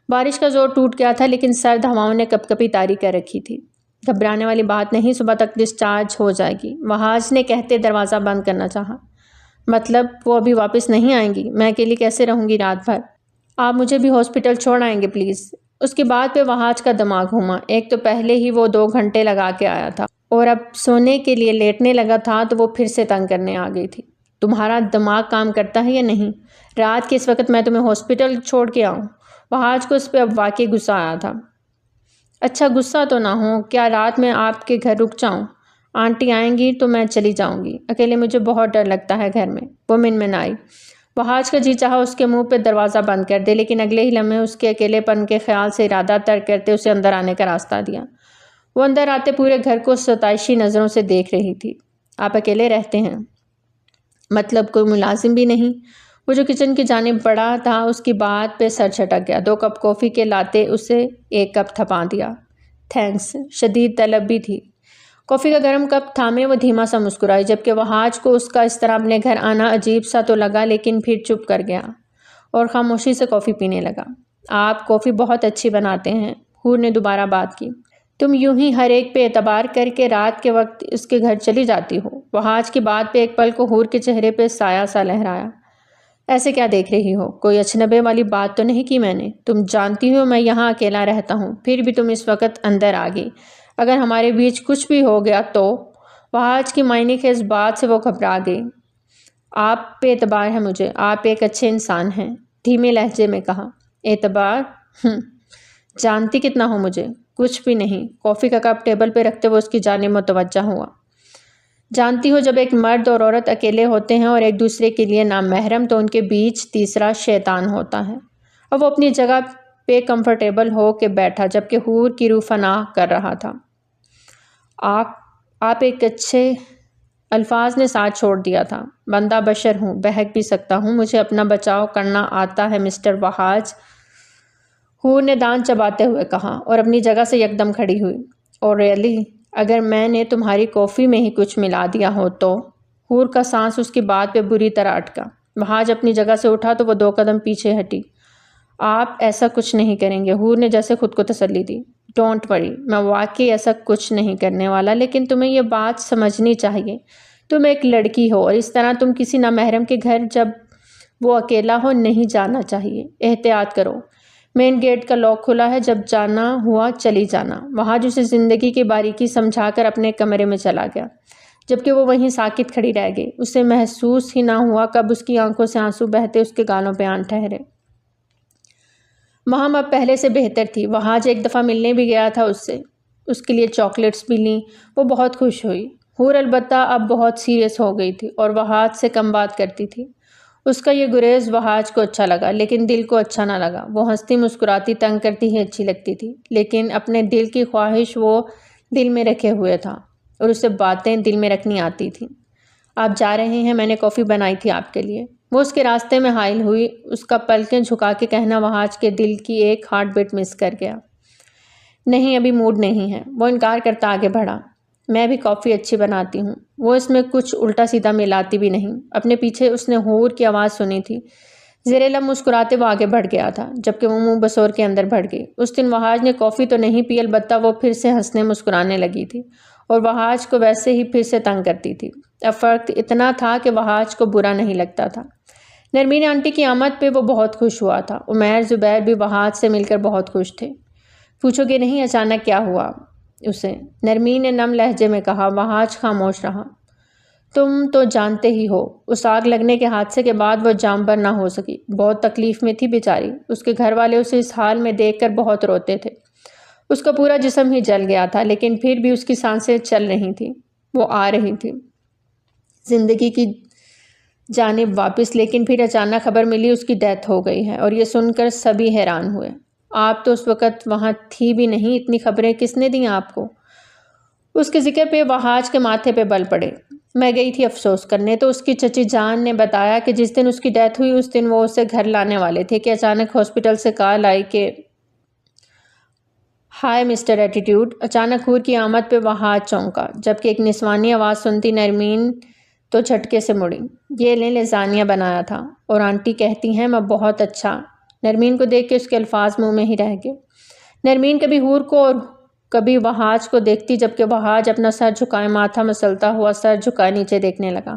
بارش کا زور ٹوٹ گیا تھا، لیکن سرد ہواؤں نے کپ کپی طاری کر رکھی تھی۔ گھبرانے والی بات نہیں، صبح تک ڈسچارج ہو جائے گی، وہاج نے کہتے دروازہ بند کرنا چاہا۔ مطلب وہ ابھی واپس نہیں آئیں گی؟ میں اکیلی کیسے رہوں گی رات بھر؟ آپ مجھے بھی ہاسپٹل چھوڑ آئیں گے پلیز؟ اس کی بات پہ وہاج کا دماغ گھوما۔ ایک تو پہلے ہی وہ 2 گھنٹے لگا کے آیا تھا اور اب سونے کے لیے لیٹنے لگا تھا تو وہ پھر سے تنگ کرنے آ گئی تھی۔ تمہارا دماغ کام کرتا ہے یا نہیں؟ رات کے اس وقت میں تمہیں ہاسپٹل چھوڑ کے آؤں؟ وہاج کو اس پہ اب واقعی غصہ آیا تھا۔ اچھا غصہ تو نہ ہو، کیا رات میں آپ کے گھر رک جاؤں؟ آنٹی آئیں گی تو میں چلی جاؤں گی، اکیلے مجھے بہت ڈر لگتا ہے گھر میں، وہ منمنائی۔ وہاج کا جی چاہا اس کے منہ پہ دروازہ بند کر دے، لیکن اگلے ہی لمحے اس کے اکیلے پن کے خیال سے ارادہ ترک کرتے اسے اندر آنے کا راستہ دیا۔ وہ اندر آتے پورے گھر کو ستائشی نظروں سے دیکھ رہی تھی۔ آپ اکیلے رہتے ہیں؟ مطلب کوئی ملازم بھی نہیں؟ وہ جو کچن کی جانب بڑھا تھا اس کی بات پہ سر چھٹک گیا۔ 2 کپ کافی کے لاتے اسے 1 کپ تھپا دیا۔ تھینکس، شدید طلب بھی تھی۔ کافی کا گرم کپ تھامے وہ دھیما سا مسکرائی، جبکہ وہاج کو اس کا اس طرح اپنے گھر آنا عجیب سا تو لگا، لیکن پھر چپ کر گیا اور خاموشی سے کافی پینے لگا۔ آپ کافی بہت اچھی بناتے ہیں، حور نے دوبارہ بات کی۔ تم یوں ہی ہر ایک پہ اعتبار کر کے رات کے وقت اس کے گھر چلی جاتی ہو؟ وہاج کی بات پہ ایک پل کو حور کے چہرے پہ سایہ سا لہرایا۔ ایسے کیا دیکھ رہی ہو؟ کوئی اچنبے والی بات تو نہیں کی میں نے؟ تم جانتی ہو میں یہاں اکیلا رہتا ہوں، پھر بھی تم اس وقت اندر آ گئی۔ اگر ہمارے بیچ کچھ بھی ہو گیا تو؟ وہاج کی معنی خیز بات سے وہ گھبرا گئی۔ آپ پہ اعتبار ہے مجھے، آپ ایک اچھے انسان ہیں، دھیمے لہجے میں کہا۔ اعتبار؟ جانتی کتنا ہو مجھے؟ کچھ بھی نہیں۔ کافی کا کپ ٹیبل پہ رکھتے ہوئے اس کی جانب متوجہ ہوا۔ جانتی ہو جب ایک مرد اور عورت اکیلے ہوتے ہیں اور ایک دوسرے کے لیے نامحرم تو ان کے بیچ تیسرا شیطان ہوتا ہے۔ اب وہ اپنی جگہ پہ کمفرٹیبل ہو کے بیٹھا، جبکہ حور کی روح فنا کر رہا تھا۔ آپ ایک اچھے الفاظ نے ساتھ چھوڑ دیا تھا۔ بندہ بشر ہوں، بہک بھی سکتا ہوں، مجھے اپنا بچاؤ کرنا آتا ہے مسٹر وہاج، حور نے دانت چباتے ہوئے کہا اور اپنی جگہ سے یکدم کھڑی ہوئی۔ اور ریئلی اگر میں نے تمہاری کافی میں ہی کچھ ملا دیا ہو تو؟ حور کا سانس اس کی بات پہ بری طرح اٹکا۔ وہاج اپنی جگہ سے اٹھا تو وہ 2 قدم پیچھے ہٹی۔ آپ ایسا کچھ نہیں کریں گے، حور نے جیسے خود کو تسلی دی۔ ڈونٹ وری، میں واقعی ایسا کچھ نہیں کرنے والا، لیکن تمہیں یہ بات سمجھنی چاہیے، تم ایک لڑکی ہو اور اس طرح تم کسی نامحرم کے گھر جب وہ اکیلا ہو نہیں جانا چاہیے۔ احتیاط کرو، مین گیٹ کا لاک کھلا ہے، جب جانا ہوا چلی جانا۔ وہاج اسے زندگی کی باریکی سمجھا کر اپنے کمرے میں چلا گیا، جبکہ وہ وہیں ساکت کھڑی رہ گئی۔ اسے محسوس ہی نہ ہوا کب اس کی آنکھوں سے آنسو بہتے اس کے گالوں پہ آن ٹھہرے۔ ماہم اب پہلے سے بہتر تھی۔ وہاج ایک دفعہ ملنے بھی گیا تھا اس سے، اس کے لیے چاکلیٹس بھی لیں، وہ بہت خوش ہوئی۔ حور البتہ اب بہت سیریس ہو گئی تھی اور وہاج سے کم بات کرتی تھی۔ اس کا یہ گریز وہاج کو اچھا لگا، لیکن دل کو اچھا نہ لگا۔ وہ ہنستی مسکراتی تنگ کرتی ہی اچھی لگتی تھی، لیکن اپنے دل کی خواہش وہ دل میں رکھے ہوئے تھا اور اسے باتیں دل میں رکھنی آتی تھیں۔ آپ جا رہے ہیں؟ میں نے کافی بنائی تھی آپ کے لیے۔ وہ اس کے راستے میں حائل ہوئی، اس کا پلکیں جھکا کے کہنا وہاج کے دل کی ایک ہارٹ بیٹ مس کر گیا۔ نہیں، ابھی موڈ نہیں ہے، وہ انکار کرتا آگے بڑھا۔ میں بھی کافی اچھی بناتی ہوں، وہ اس میں کچھ الٹا سیدھا ملاتی بھی نہیں۔ اپنے پیچھے اس نے حور کی آواز سنی تھی۔ زیر لب مسکراتے وہ آگے بڑھ گیا تھا، جبکہ وہ منہ بسور کے اندر بڑھ گئی۔ اس دن وہاج نے کافی تو نہیں پی، البتہ وہ پھر سے ہنسنے مسکرانے لگی تھی اور وہاج کو ویسے ہی پھر سے تنگ کرتی تھی۔ اب فرق اتنا تھا کہ وہاج کو برا نہیں لگتا تھا۔ نرمین آنٹی کی آمد پہ وہ بہت خوش ہوا تھا۔ عمیر زبیر بھی وہاج سے مل کر بہت خوش تھے۔ پوچھو گے نہیں اچانک کیا ہوا اسے؟ نرمین نے نم لہجے میں کہا۔ وہاج خاموش رہا۔ تم تو جانتے ہی ہو اس آگ لگنے کے حادثے کے بعد وہ جانبر نہ ہو سکی، بہت تکلیف میں تھی بیچاری۔ اس کے گھر والے اسے اس حال میں دیکھ کر بہت روتے تھے۔ اس کا پورا جسم ہی جل گیا تھا، لیکن پھر بھی اس کی سانسیں چل رہی تھیں، وہ آ رہی تھی زندگی کی جانب واپس۔ لیکن پھر اچانک خبر ملی اس کی ڈیتھ ہو گئی ہے، اور یہ سن کر سبھی حیران ہوئے۔ آپ تو اس وقت وہاں تھی بھی نہیں، اتنی خبریں کس نے دیں آپ کو؟ اس کے ذکر پہ وہاج کے ماتھے پہ بل پڑے۔ میں گئی تھی افسوس کرنے، تو اس کی چچی جان نے بتایا کہ جس دن اس کی ڈیتھ ہوئی اس دن وہ اسے گھر لانے والے تھے کہ اچانک ہاسپٹل سے کال آئی کہ ہائے مسٹر ایٹیٹیوڈ۔ اچانک حور کی آمد پہ وہاج چونکا، جبکہ ایک نسوانی آواز سنتی نرمین تو جھٹکے سے مڑی۔ یہ لیں لزانیہ بنایا تھا، اور آنٹی کہتی ہیں میں بہت اچھا۔ نرمین کو دیکھ کے اس کے الفاظ منہ میں ہی رہ گئے۔ نرمین کبھی حور کو اور کبھی وہاج کو دیکھتی، جبکہ وہاج اپنا سر جھکائے ماتھا مسلتا ہوا سر جھکائے نیچے دیکھنے لگا،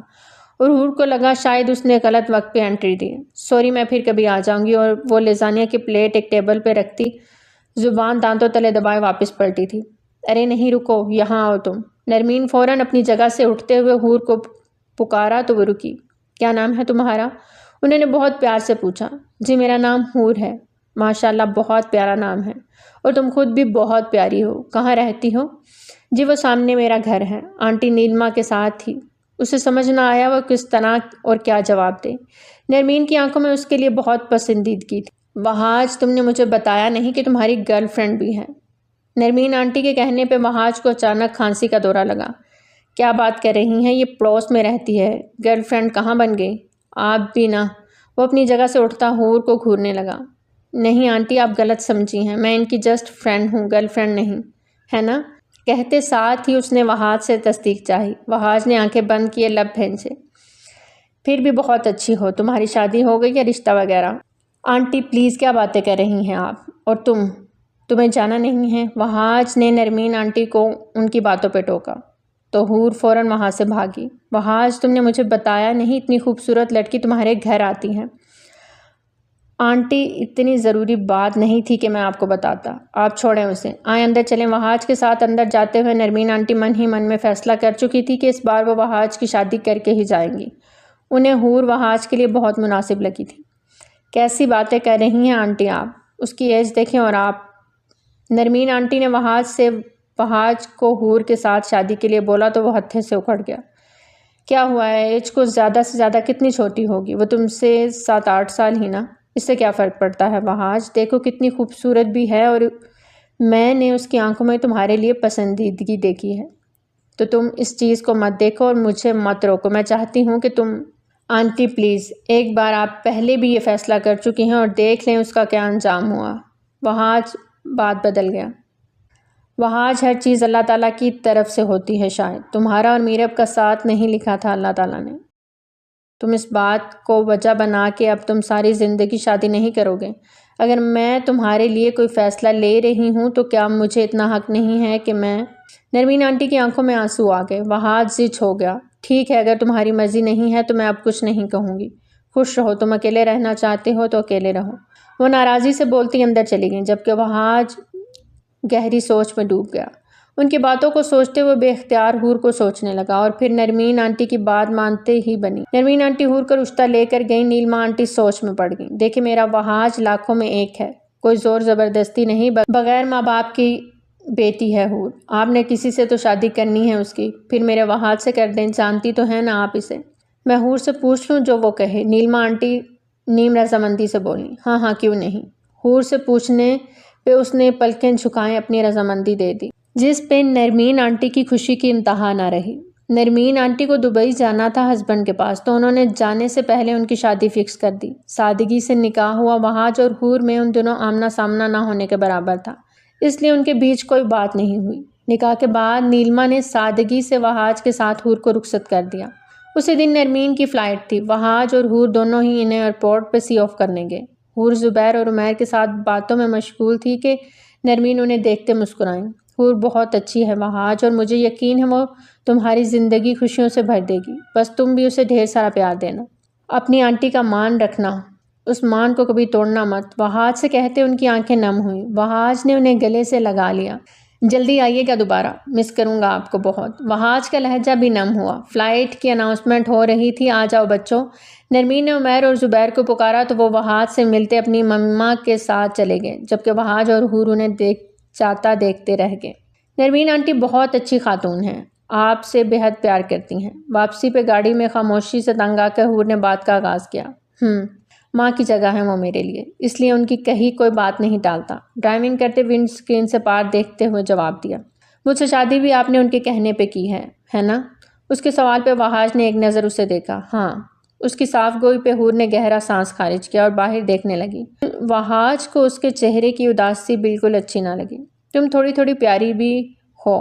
اور حور کو لگا شاید اس نے غلط وقت پہ انٹری دی۔ سوری، میں پھر کبھی آ جاؤں گی۔ اور وہ لزانیہ کی پلیٹ ایک ٹیبل پہ رکھتی زبان دانتوں تلے دبائے واپس پلٹی تھی۔ ارے نہیں، رکو، یہاں آؤ تم۔ نرمین فوراً اپنی جگہ سے اٹھتے ہوئے حور کو پکارا تو وہ رکی۔ کیا نام ہے تمہارا؟ انہوں نے بہت پیار سے پوچھا۔ جی میرا نام حور ہے۔ ماشاءاللہ، بہت پیارا نام ہے، اور تم خود بھی بہت پیاری ہو۔ کہاں رہتی ہو؟ جی وہ سامنے میرا گھر ہے، آنٹی نیلما کے ساتھ تھی۔ اسے سمجھ نہ آیا وہ کس طرح اور کیا جواب دے۔ نرمین کی آنکھوں میں اس کے لیے بہت پسندیدگی تھی۔ وہاج، تم نے مجھے بتایا نہیں کہ تمہاری گرل فرینڈ بھی ہے۔ نرمین آنٹی کے کہنے پہ وہاج کو اچانک کھانسی کا دورہ لگا۔ کیا بات کر رہی ہیں، یہ پڑوس میں رہتی ہے، گرل فرینڈ کہاں بن گئی؟ آپ بھی نہ۔ وہ اپنی جگہ سے اٹھتا حور کو گھورنے لگا۔ نہیں آنٹی، آپ غلط سمجھی ہیں، میں ان کی جسٹ فرینڈ ہوں، گرل فرینڈ نہیں، ہے نا؟ کہتے ساتھ ہی اس نے وہاج سے تصدیق چاہی۔ وہاج نے آنکھیں بند کیے، لب بھینچے۔ پھر بھی بہت اچھی ہو۔ تمہاری شادی ہو گئی یا رشتہ وغیرہ؟ آنٹی پلیز، کیا باتیں کر رہی ہیں آپ؟ اور تمہیں جانا نہیں ہے؟ وہاج نے نرمین آنٹی کو ان کی باتوں پہ ٹوکا تو حور فوراً وہاں سے بھاگی۔ وہاج، تم نے مجھے بتایا نہیں اتنی خوبصورت لڑکی تمہارے گھر آتی ہے؟ آنٹی، اتنی ضروری بات نہیں تھی کہ میں آپ کو بتاتا۔ آپ چھوڑیں اسے، آئیں اندر چلیں۔ وہاج کے ساتھ اندر جاتے ہوئے نرمین آنٹی من ہی من میں فیصلہ کر چکی تھی کہ اس بار وہ وہاج کی شادی کر کے ہی جائیں گی۔ انہیں حور وہاج کے لیے بہت مناسب لگی تھی۔ کیسی باتیں کر رہی ہیں آنٹی آپ؟ اس کی ایج دیکھیں، اور آپ؟ نرمین آنٹی نے وہاج کو حور کے ساتھ شادی کے لیے بولا تو وہ ہتھے سے اکھڑ گیا۔ کیا ہوا ہے، ایج کو زیادہ سے زیادہ کتنی چھوٹی ہوگی؟ وہ تم سے 7-8 سال ہی نا، اس سے کیا فرق پڑتا ہے؟ وہاج دیکھو کتنی خوبصورت بھی ہے، اور میں نے اس کی آنکھوں میں تمہارے لیے پسندیدگی دیکھی ہے، تو تم اس چیز کو مت دیکھو اور مجھے مت روکو۔ میں چاہتی ہوں کہ تم… آنٹی پلیز، ایک بار آپ پہلے بھی یہ فیصلہ کر چکی ہیں، اور دیکھ لیں اس کا کیا انجام ہوا۔ وہاج بات بدل گیا۔ وہاج، ہر چیز اللہ تعالیٰ کی طرف سے ہوتی ہے، شاید تمہارا اور میرب کا ساتھ نہیں لکھا تھا اللہ تعالیٰ نے۔ تم اس بات کو وجہ بنا کے اب تم ساری زندگی شادی نہیں کرو گے۔ اگر میں تمہارے لیے کوئی فیصلہ لے رہی ہوں تو کیا مجھے اتنا حق نہیں ہے کہ میں… نرمین آنٹی کی آنکھوں میں آنسو آ گئے۔ وہاج زچ ہو گیا۔ ٹھیک ہے، اگر تمہاری مرضی نہیں ہے تو میں اب کچھ نہیں کہوں گی۔ خوش رہو، تم اکیلے رہنا چاہتے ہو تو اکیلے رہو۔ وہ ناراضی سے بولتی اندر چلی گئیں، جبکہ وہاج گہری سوچ میں ڈوب گیا۔ ان کی باتوں کو سوچتے ہوئے بے اختیار حور کو سوچنے لگا، اور پھر نرمین آنٹی کی بات مانتے ہی بنی۔ نرمین آنٹی حور کا رشتہ لے کر گئیں۔ نیلما آنٹی سوچ میں پڑ گئیں۔ دیکھیں، میرا وہاج لاکھوں میں ایک ہے، کوئی زور زبردستی نہیں، بغیر ماں باپ کی بیٹی ہے حور۔ آپ نے کسی سے تو شادی کرنی ہے اس کی، پھر میرے وہاج سے کر دیں، جانتی تو ہیں نا آپ اسے۔ میں حور سے پوچھ لوں جو وہ کہے، نیلما آنٹی نیم رضامندی سے بولی۔ ہاں ہاں، کیوں نہیں۔ حور سے پوچھنے پہ اس نے پلکیں جھکائیں اپنی رضامندی دے دی، جس پہ نرمین آنٹی کی خوشی کی انتہا نہ رہی۔ نرمین آنٹی کو دبئی جانا تھا ہسبینڈ کے پاس، تو انہوں نے جانے سے پہلے ان کی شادی فکس کر دی۔ سادگی سے نکاح ہوا۔ وہاج اور حور میں ان دنوں آمنا سامنا نہ ہونے کے برابر تھا، اس لیے ان کے بیچ کوئی بات نہیں ہوئی۔ نکاح کے بعد نیلما نے سادگی سے وہاج کے ساتھ حور کو رخصت کر دیا۔ اسی دن نرمین کی فلائٹ تھی۔ وہاج اور حور دونوں ہی انہیں ایئرپورٹ پہ سی آف کرنے گئے۔ حور زبیر اور عمیر کے ساتھ باتوں میں مشغول تھی کہ نرمین انہیں دیکھتے مسکرائیں۔ حور بہت اچھی ہے وہاج، اور مجھے یقین ہے وہ تمہاری زندگی خوشیوں سے بھر دے گی، بس تم بھی اسے ڈھیر سارا پیار دینا۔ اپنی آنٹی کا مان رکھنا، اس مان کو کبھی توڑنا مت۔ وہاج سے کہتے ان کی آنکھیں نم ہوئیں۔ وہاج نے انہیں گلے سے لگا لیا۔ جلدی آئیے گا دوبارہ، مس کروں گا آپ کو بہت۔ وہاج کا لہجہ بھی نم ہوا۔ فلائٹ کی اناؤنسمنٹ ہو رہی تھی، آ جاؤ بچوں۔ نرمین نے عمیر اور زبیر کو پکارا تو وہ وہاج سے ملتے اپنی مما کے ساتھ چلے گئے، جبکہ وہاج اور حور انہیں دیکھتے رہ گئے۔ نرمین آنٹی بہت اچھی خاتون ہیں، آپ سے بے حد پیار کرتی ہیں۔ واپسی پہ گاڑی میں خاموشی سے تنگ آ کر حور نے بات کا آغاز کیا۔ ماں کی جگہ ہے وہ میرے لیے، اس لیے ان کی کہی کوئی بات نہیں ٹالتا۔ ڈرائیونگ کرتے ونڈ اسکرین سے پار دیکھتے ہوئے جواب دیا۔ مجھ سے شادی بھی آپ نے ان کے کہنے پہ کی ہے نا؟ اس کے سوال پہ وہاج نے ایک نظر اسے دیکھا۔ ہاں۔ اس کی صاف گوئی پہ حور نے گہرا سانس خارج کیا اور باہر دیکھنے لگی۔ وہاج کو اس کے چہرے کی اداسی بالکل اچھی نہ لگی۔ تم تھوڑی تھوڑی پیاری بھی ہو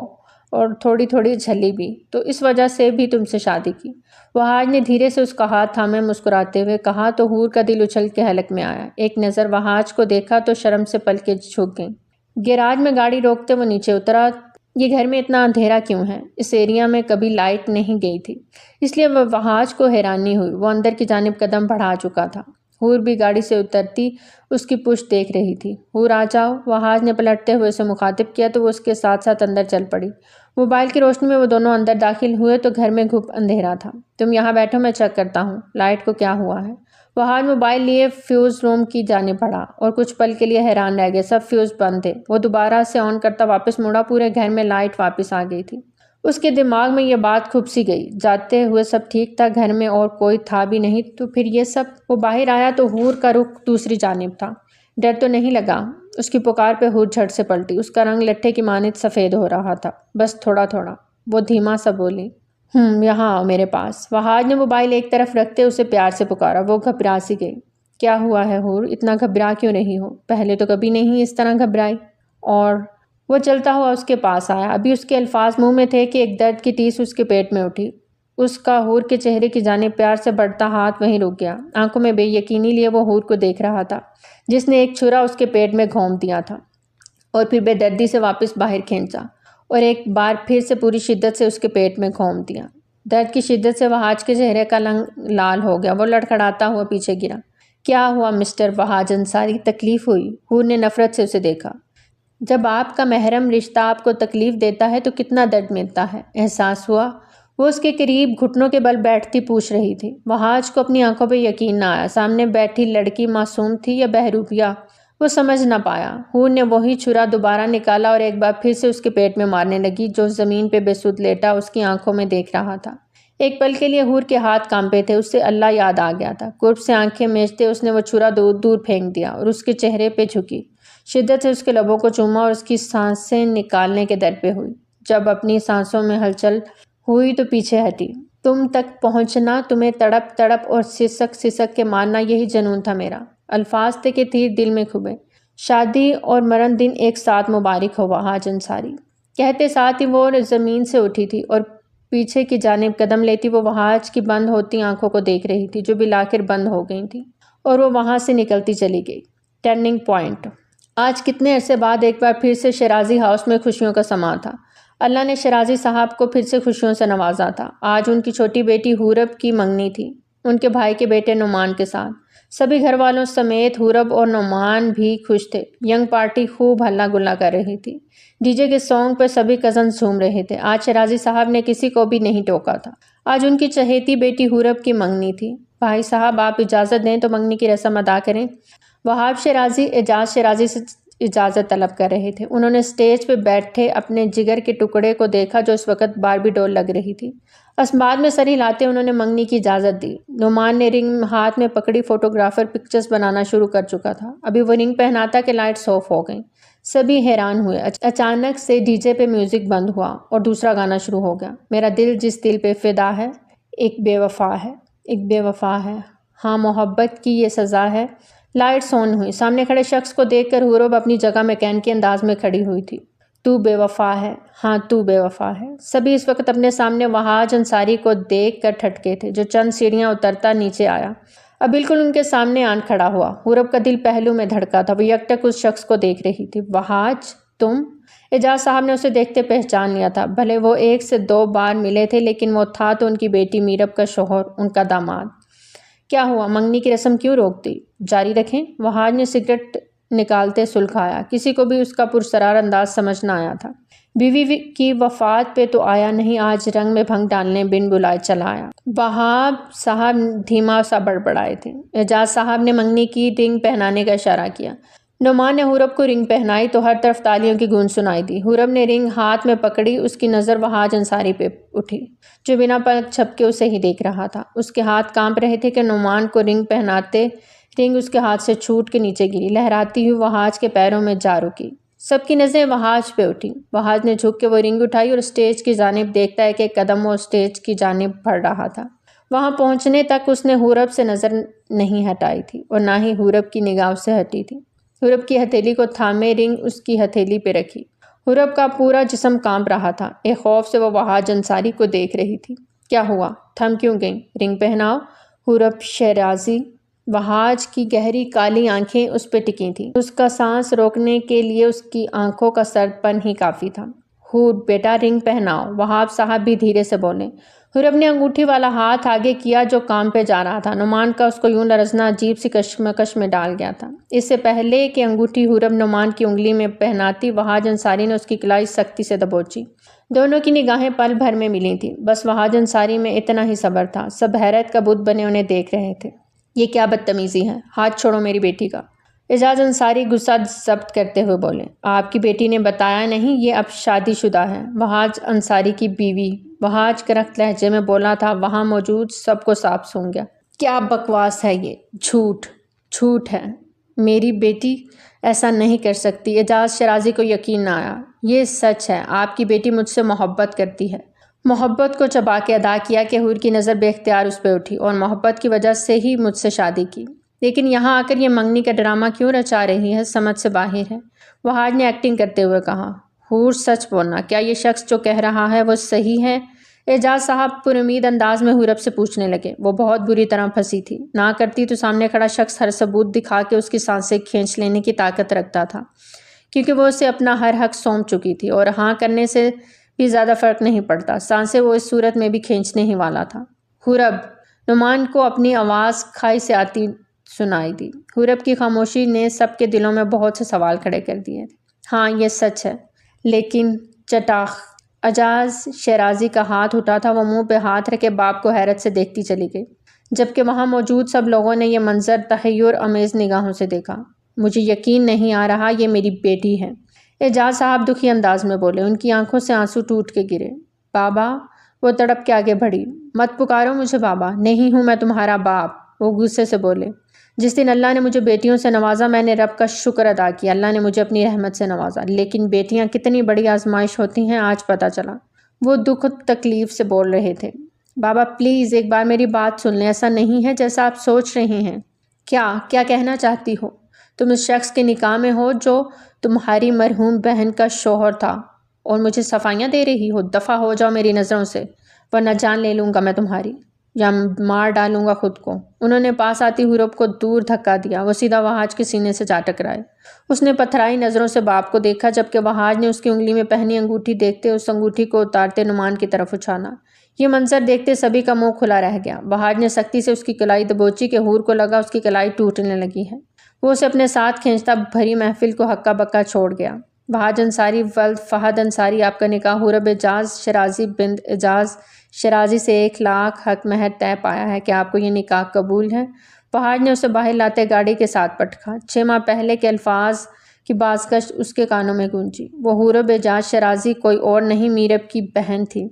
اور تھوڑی تھوڑی جھلی بھی، تو اس وجہ سے بھی تم سے شادی کی۔ وہاج نے دھیرے سے اس کا ہاتھ تھامے مسکراتے ہوئے کہا تو حور کا دل اچھل کے حلق میں آیا۔ ایک نظر وہاج کو دیکھا تو شرم سے پلکیں جھک گئیں۔ گیراج میں گاڑی روکتے وہ نیچے اترا۔ یہ گھر میں اتنا اندھیرا کیوں ہے؟ اس ایریا میں کبھی لائٹ نہیں گئی تھی، اس لیے وہاج کو حیرانی ہوئی۔ وہ اندر کی جانب قدم بڑھا چکا تھا۔ حور بھی گاڑی سے اترتی اس کی پشت دیکھ رہی تھی۔ حور آ جاؤ، وہاج نے پلٹتے ہوئے اسے مخاطب کیا تو وہ اس کے ساتھ ساتھ اندر چل پڑی۔ موبائل کی روشنی میں وہ دونوں اندر داخل ہوئے تو گھر میں گھپ اندھیرا تھا۔ تم یہاں بیٹھو، میں چیک کرتا ہوں لائٹ کو کیا ہوا ہے۔ وہاج موبائل لیے فیوز روم کی جانب بڑھا اور کچھ پل کے لیے حیران رہ گئے۔ سب فیوز بند تھے۔ وہ دوبارہ سے آن کرتا واپس مڑا، پورے گھر میں لائٹ واپس آ گئی تھی۔ اس کے دماغ میں یہ بات کھپ سی گئی، جاتے ہوئے سب ٹھیک تھا، گھر میں اور کوئی تھا بھی نہیں تو پھر یہ سب۔ وہ باہر آیا تو حور کا رخ دوسری جانب تھا۔ ڈر تو نہیں لگا؟ اس کی پکار پہ حور جھٹ سے پلٹی۔ اس کا رنگ لٹھے کی مانند سفید ہو رہا تھا، بس تھوڑا تھوڑا۔ وہ دھیما سا بولی۔ یہاں آؤ میرے پاس۔ وہاج نے موبائل ایک طرف رکھتے اسے پیار سے پکارا۔ وہ گھبرا سی گئی۔ کیا ہوا ہے حور؟ اتنا گھبرا کیوں رہی ہو؟ پہلے تو کبھی نہیں اس طرح گھبرائی۔ اور وہ چلتا ہوا اس کے پاس آیا۔ ابھی اس کے الفاظ منہ میں تھے کہ ایک درد کی ٹیس اس کے پیٹ میں اٹھی۔ اس کا حور کے چہرے کی جانب پیار سے بڑھتا ہاتھ وہیں رک گیا۔ آنکھوں میں بے یقینی لیے وہ حور کو دیکھ رہا تھا جس نے ایک چھرا اس کے پیٹ میں گھونپ دیا تھا اور پھر بے دردی سے واپس باہر کھینچا اور ایک بار پھر سے پوری شدت سے اس کے پیٹ میں گھونپ دیا۔ درد کی شدت سے وہاج کے چہرے کا رنگ لال ہو گیا۔ وہ لڑکھڑاتا ہوا پیچھے گرا۔ کیا ہوا مسٹر وہاج انصاری؟ تکلیف ہوئی؟ حور نے نفرت سے اسے دیکھا۔ جب آپ کا محرم رشتہ آپ کو تکلیف دیتا ہے تو کتنا درد ملتا ہے، احساس ہوا؟ وہ اس کے قریب گھٹنوں کے بل بیٹھتی پوچھ رہی تھی۔ وہاج کو اپنی آنکھوں پہ یقین نہ آیا۔ سامنے بیٹھی لڑکی معصوم تھی یا بہروپیہ؟ وہ سمجھ نہ پایا۔ حور نے وہی چھرا دوبارہ نکالا اور ایک بار پھر سے اس کے پیٹ میں مارنے لگی جو زمین پہ بے سود لیٹا اس کی آنکھوں میں دیکھ رہا تھا۔ ایک پل کے لیے حور کے ہاتھ کانپے تھے، اس سے اللہ یاد آ گیا تھا۔ قرب سے آنکھیں میچتے اس نے وہ چھرا دور پھینک دیا اور اس کے چہرے پہ جھکی، شدت سے اس کے لبوں کو چوما اور اس کی سانسیں نکالنے کے در پہ ہوئی۔ جب اپنی سانسوں میں ہلچل ہوئی تو پیچھے ہٹی۔ تم تک پہنچنا، تمہیں تڑپ تڑپ اور سسک سسک کے مارنا، یہی جنون تھا میرا۔ الفاظ تھے کہ تیر دل میں کھبے۔ شادی اور مرن دن ایک ساتھ مبارک ہو وہاج انصاری۔ کہتے ساتھ ہی وہ زمین سے اٹھی تھی اور پیچھے کی جانب قدم لیتی وہ وہاج کی بند ہوتی آنکھوں کو دیکھ رہی تھی جو بالآخر بند ہو گئی تھی اور وہ وہاں سے نکلتی چلی گئی۔ Turning point. آج کتنے عرصے بعد ایک بار پھر سے شیرازی ہاؤس میں خوشیوں کا سماں تھا۔ اللہ نے شیرازی صاحب کو پھر سے خوشیوں سے نوازا تھا۔ آج ان کی چھوٹی بیٹی حورب کی منگنی تھی، ان کے بھائی کے بیٹے نعمان کے ساتھ۔ سبھی گھر والوں سمیت حورب اور نعمان بھی خوش تھے۔ ینگ پارٹی خوب ہلا گلا کر رہی تھی۔ ڈی جے کے سانگ پہ سبھی کزنز جھوم رہے تھے۔ آج شیرازی صاحب نے کسی کو بھی نہیں ٹوکا تھا۔ آج ان کی چہیتی بیٹی حورب کی منگنی تھی۔ بھائی صاحب آپ اجازت دیں تو منگنی کی رسم ادا کریں۔ وہاب شیرازی اعجاز شیرازی سے اجازت طلب کر رہے تھے۔ انہوں نے اسٹیج پہ بیٹھے اپنے جگر کے ٹکڑے کو دیکھا جو اس وقت باربی ڈول لگ رہی تھی۔ اسباد میں سر ہلاتے انہوں نے منگنی کی اجازت دی۔ نعمان نے رنگ ہاتھ میں پکڑی فوٹوگرافر پکچرز بنانا شروع کر چکا تھا۔ ابھی وہ رنگ پہناتا کہ لائٹس آف ہو گئیں۔ سبھی حیران ہوئے۔ اچانک سے ڈی جے پہ میوزک بند ہوا اور دوسرا گانا شروع ہو گیا۔ میرا دل جس دل پہ فدا ہے، ایک بے وفا ہے، ایک بے وفا ہے، ہاں محبت کی یہ سزا ہے۔ لائٹس آن ہوئی۔ سامنے کھڑے شخص کو دیکھ کر حورب اپنی جگہ میکینکی انداز میں کھڑی ہوئی تھی۔ تو بے وفا ہے، ہاں تو بے وفا ہے۔ سبھی اس وقت اپنے سامنے وہاج انصاری کو دیکھ کر ٹھٹکے تھے جو چند سیڑھیاں اترتا نیچے آیا۔ اب بالکل ان کے سامنے آن کھڑا ہوا۔ حورب کا دل پہلو میں دھڑکا تھا۔ وہ یکٹک اس شخص کو دیکھ رہی تھی۔ وہاج تم؟ اعجاز صاحب نے اسے دیکھتے پہچان لیا تھا۔ بھلے وہ 1 سے 2 بار ملے تھے لیکن وہ تھا تو ان کی بیٹی میرب کا شوہر، ان کا داماد۔ کیا ہوا؟ منگنی کی رسم کیوں روک دی؟ جاری رکھیں۔ وہاج نے سگریٹ نکالتے سلکھایا۔ کسی کو بھی اس کا پرسرار انداز سمجھ نہ آیا تھا۔ بیوی کی وفات پہ تو آیا نہیں، آج رنگ میں بھنگ ڈالنے بن بلائے چلا آیا۔ وہاب صاحب دھیما سا بڑبڑائے تھے۔ اعجاز صاحب نے منگنی کی رنگ پہنانے کا اشارہ کیا۔ نعمان نے حورب کو رنگ پہنائی تو ہر طرف تالیوں کی گونج سنائی دی۔ حورب نے رنگ ہاتھ میں پکڑی، اس کی نظر وہاج انصاری پہ اٹھی جو بنا پلک جھپکے اسے ہی دیکھ رہا تھا۔ اس کے ہاتھ کانپ رہے تھے کہ نعمان کو رنگ پہناتے رنگ اس کے ہاتھ سے چھوٹ کے نیچے گری، لہراتی ہوئی وہاج کے پیروں میں جا رکی۔ سب کی نظریں وہاج پہ اٹھی۔ وہاج نے جھک کے وہ رنگ اٹھائی اور اسٹیج کی جانب دیکھتا ہے کہ ایک قدم وہ اسٹیج کی جانب بڑھ رہا تھا۔ وہاں پہنچنے تک اس نے حورب سے نظر نہیں ہٹائی تھی اور نہ ہی حورب کی نگاہ اس سے ہٹی تھی۔ حورب کی ہتھیلی کو تھامے رنگ اس کی ہتھیلی پہ رکھی۔ حورب کا پورا جسم کانپ رہا تھا۔ ایک خوف سے وہ وہاج انصاری کو دیکھ رہی تھی۔ کیا ہوا؟ تھم کیوں گئیں؟ رنگ پہناؤ حورب شیرازی۔ وہاج کی گہری کالی آنکھیں اس پہ ٹکی تھیں۔ اس کا سانس روکنے کے لیے اس کی آنکھوں کا سرد پن ہی کافی تھا۔ حور بیٹا رنگ پہناؤ، وہاب صاحب بھی دھیرے سے بولے۔ حورب نے انگوٹھی والا ہاتھ آگے کیا جو کام پہ جا رہا تھا۔ نعمان کا اس کو یوں لرزنا عجیب سی کشمکش میں ڈال گیا تھا۔ اس سے پہلے کہ انگوٹھی حورب نعمان کی انگلی میں پہناتی، وہاج انصاری نے اس کی کلائی سختی سے دبوچی۔ دونوں کی نگاہیں پل بھر میں ملی تھیں۔ بس وہاج انصاری میں اتنا ہی صبر تھا۔ سب حیرت کا بت بنے انہیں دیکھ رہے تھے۔ یہ کیا بدتمیزی ہے؟ ہاتھ چھوڑو میری بیٹی کا۔ اعجاز انصاری غصہ ضبط کرتے ہوئے بولے۔ آپ کی بیٹی نے بتایا نہیں یہ اب شادی شدہ ہے، وہاج انصاری کی بیوی۔ وہاج کرخت لہجے میں بولا تھا۔ وہاں موجود سب کو صاف سونگ گیا۔ کیا بکواس ہے یہ؟ جھوٹ ہے، میری بیٹی ایسا نہیں کر سکتی۔ اعجاز شیرازی کو یقین نہ آیا۔ یہ سچ ہے، آپ کی بیٹی مجھ سے محبت کرتی ہے۔ محبت کو چبا کے ادا کیا کہ حور کی نظر بے اختیار اس پہ اٹھی، اور محبت کی وجہ سے ہی مجھ سے شادی کی۔ لیکن یہاں آ کر یہ منگنی کا ڈرامہ کیوں رچا رہی ہے؟ سمجھ سے باہر ہے۔ وہاج نے ایکٹنگ کرتے ہوئے کہا۔ حور سچ بولنا، کیا یہ شخص جو کہہ رہا ہے وہ صحیح ہے؟ اعجاز صاحب پر امید انداز میں حورب سے پوچھنے لگے۔ وہ بہت بری طرح پھنسی تھی۔ نہ کرتی تو سامنے کھڑا شخص ہر ثبوت دکھا کے اس کی سانسیں کھینچ لینے کی طاقت رکھتا تھا، کیونکہ وہ اسے اپنا ہر حق سونپ چکی تھی، اور ہاں کرنے سے بھی زیادہ فرق نہیں پڑتا، سانسیں وہ اس صورت میں بھی کھینچنے ہی والا تھا۔ حورب! نعمان کو اپنی آواز کھائی سے آتی سنائی دی۔ حورب کی خاموشی نے سب کے دلوں میں بہت سے سوال کھڑے کر دیے۔ ہاں یہ سچ ہے، لیکن چٹاخ اعجاز شیرازی کا ہاتھ اٹھا تھا۔ وہ منہ پہ ہاتھ رکھے باپ کو حیرت سے دیکھتی چلی گئی، جبکہ وہاں موجود سب لوگوں نے یہ منظر تحیر آمیز نگاہوں سے دیکھا۔ مجھے یقین نہیں آ رہا یہ میری بیٹی ہے، اعجاز صاحب دکھی انداز میں بولے۔ ان کی آنکھوں سے آنسو ٹوٹ کے گرے۔ بابا! وہ تڑپ کے آگے بڑھی۔ مت پکارو مجھے بابا، نہیں ہوں میں تمہارا باپ، وہ غصے سے بولے۔ جس دن اللہ نے مجھے بیٹیوں سے نوازا میں نے رب کا شکر ادا کیا، اللہ نے مجھے اپنی رحمت سے نوازا، لیکن بیٹیاں کتنی بڑی آزمائش ہوتی ہیں آج پتہ چلا۔ وہ دکھ تکلیف سے بول رہے تھے۔ بابا پلیز ایک بار میری بات سن لیں، ایسا نہیں ہے جیسا آپ سوچ رہے ہیں۔ کیا کہنا چاہتی ہو؟ تم اس شخص کے نکاح میں ہو جو تمہاری مرحوم بہن کا شوہر تھا، اور مجھے صفائیاں دے رہی ہو؟ دفع ہو جاؤ میری نظروں سے، ورنہ جان لے لوں گا میں تمہاری، یا مار ڈالوں گا خود کو۔ انہوں نے پاس آتی حورب کو دور دھکا دیا۔ وہ سیدھا وہاج کے سینے سے جا ٹکرائے۔ اس نے پتھرائی نظروں سے باپ کو دیکھا، جبکہ وہاج نے اس کی انگلی میں پہنی انگوٹھی دیکھتے اس انگوٹھی کو اتارتے نعمان کی طرف اچھالا۔ یہ منظر دیکھتے سبھی کا منہ کھلا رہ گیا۔ وہاج نے سختی سے اس کی کلائی دبوچی کہ حور کو لگا اس کی کلائی ٹوٹنے لگی ہے۔ وہ اسے اپنے ساتھ کھینچتا بھری محفل کو ہکا بکا چھوڑ گیا۔ وہاج انصاری ولد فہد انصاری، آپ کا نکاح حورب اعجاز شیرازی بنت اعجاز شیرازی سے 1 لاکھ حق مہر طے پایا ہے، کہ آپ کو یہ نکاح قبول ہے؟ وہاج نے اسے باہر لاتے گاڑی کے ساتھ پٹکا۔ 6 ماہ پہلے کے الفاظ کی بازگشت اس کے کانوں میں گونجی۔ وہ حورب اعجاز شیرازی کوئی اور نہیں، میرب کی بہن تھی۔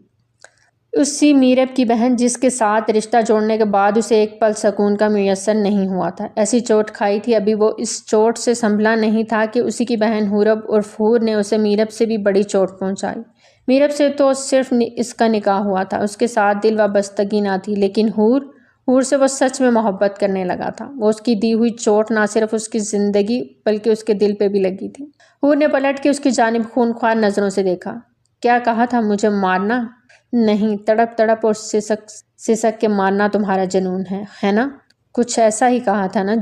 اسی میرب کی بہن جس کے ساتھ رشتہ جوڑنے کے بعد اسے ایک پل سکون کا میسر نہیں ہوا تھا۔ ایسی چوٹ کھائی تھی، ابھی وہ اس چوٹ سے سنبھلا نہیں تھا کہ اسی کی بہن حورب عرف حور نے اسے میرب سے بھی بڑی چوٹ پہنچائی۔ میرب سے تو صرف اس کا نکاح ہوا تھا، اس کے ساتھ دل وابستگی نہ تھی، لیکن حور سے وہ سچ میں محبت کرنے لگا تھا۔ وہ اس کی دی ہوئی چوٹ نہ صرف اس کی زندگی بلکہ اس کے دل پہ بھی لگی تھی۔ حور نے پلٹ کے اس کی جانب خونخوار نظروں سے دیکھا۔ کیا کہا تھا؟ مجھے مارنا؟ نہیں، تڑپ تڑپ اور سسک کے مارنا تمہارا جنون ہے نا؟ کچھ ایسا ہی کہا تھا نا؟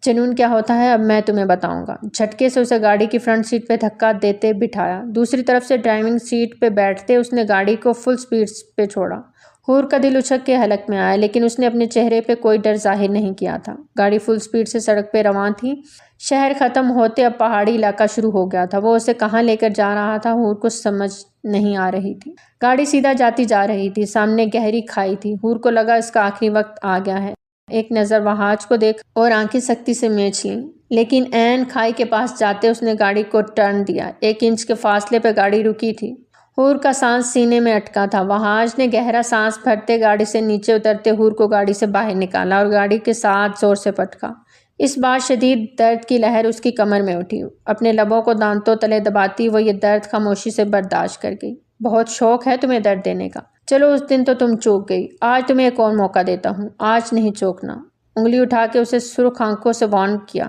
جنون کیا ہوتا ہے اب میں تمہیں بتاؤں گا۔ جھٹکے سے اسے گاڑی کی فرنٹ سیٹ پہ دھکا دیتے بٹھایا۔ دوسری طرف سے ڈرائیونگ سیٹ پہ بیٹھتے اس نے گاڑی کو فل سپیڈ پہ چھوڑا۔ حور کا دل اچھک کے حلق میں آیا، لیکن اس نے اپنے چہرے پہ کوئی ڈر ظاہر نہیں کیا تھا۔ گاڑی فل سپیڈ سے سڑک پہ رواں تھی۔ شہر ختم ہوتے اب پہاڑی علاقہ شروع ہو گیا تھا۔ وہ اسے کہاں لے کر جا رہا تھا حور کو سمجھ نہیں آ رہی تھی۔ گاڑی سیدھا جاتی جا رہی تھی، سامنے گہری کھائی تھی۔ حور کو لگا اس کا آخری وقت آ گیا ہے۔ ایک نظر وہاج کو دیکھ اور آنکھیں سختی سے میچ لیں، لیکن عین کھائی کے پاس جاتے اس نے گاڑی کو ٹرن دیا۔ 1 انچ کے فاصلے پہ گاڑی رکی تھی۔ حور کا سانس سینے میں اٹکا تھا۔ وہاج نے گہرا سانس بھرتے گاڑی سے نیچے اترتے حور کو گاڑی سے باہر نکالا اور گاڑی کے ساتھ زور سے پٹکا۔ اس بار شدید درد کی لہر اس کی کمر میں اٹھی۔ اپنے لبوں کو دانتوں تلے دباتی وہ یہ درد خاموشی سے برداشت کر گئی۔ بہت شوق ہے تمہیں درد دینے کا۔ چلو اس دن تو تم چوک گئی، آج تمہیں ایک اور موقع دیتا ہوں، آج نہیں چوکنا۔ انگلی اٹھا کے اسے سرخ آنکھوں سے وارن کیا۔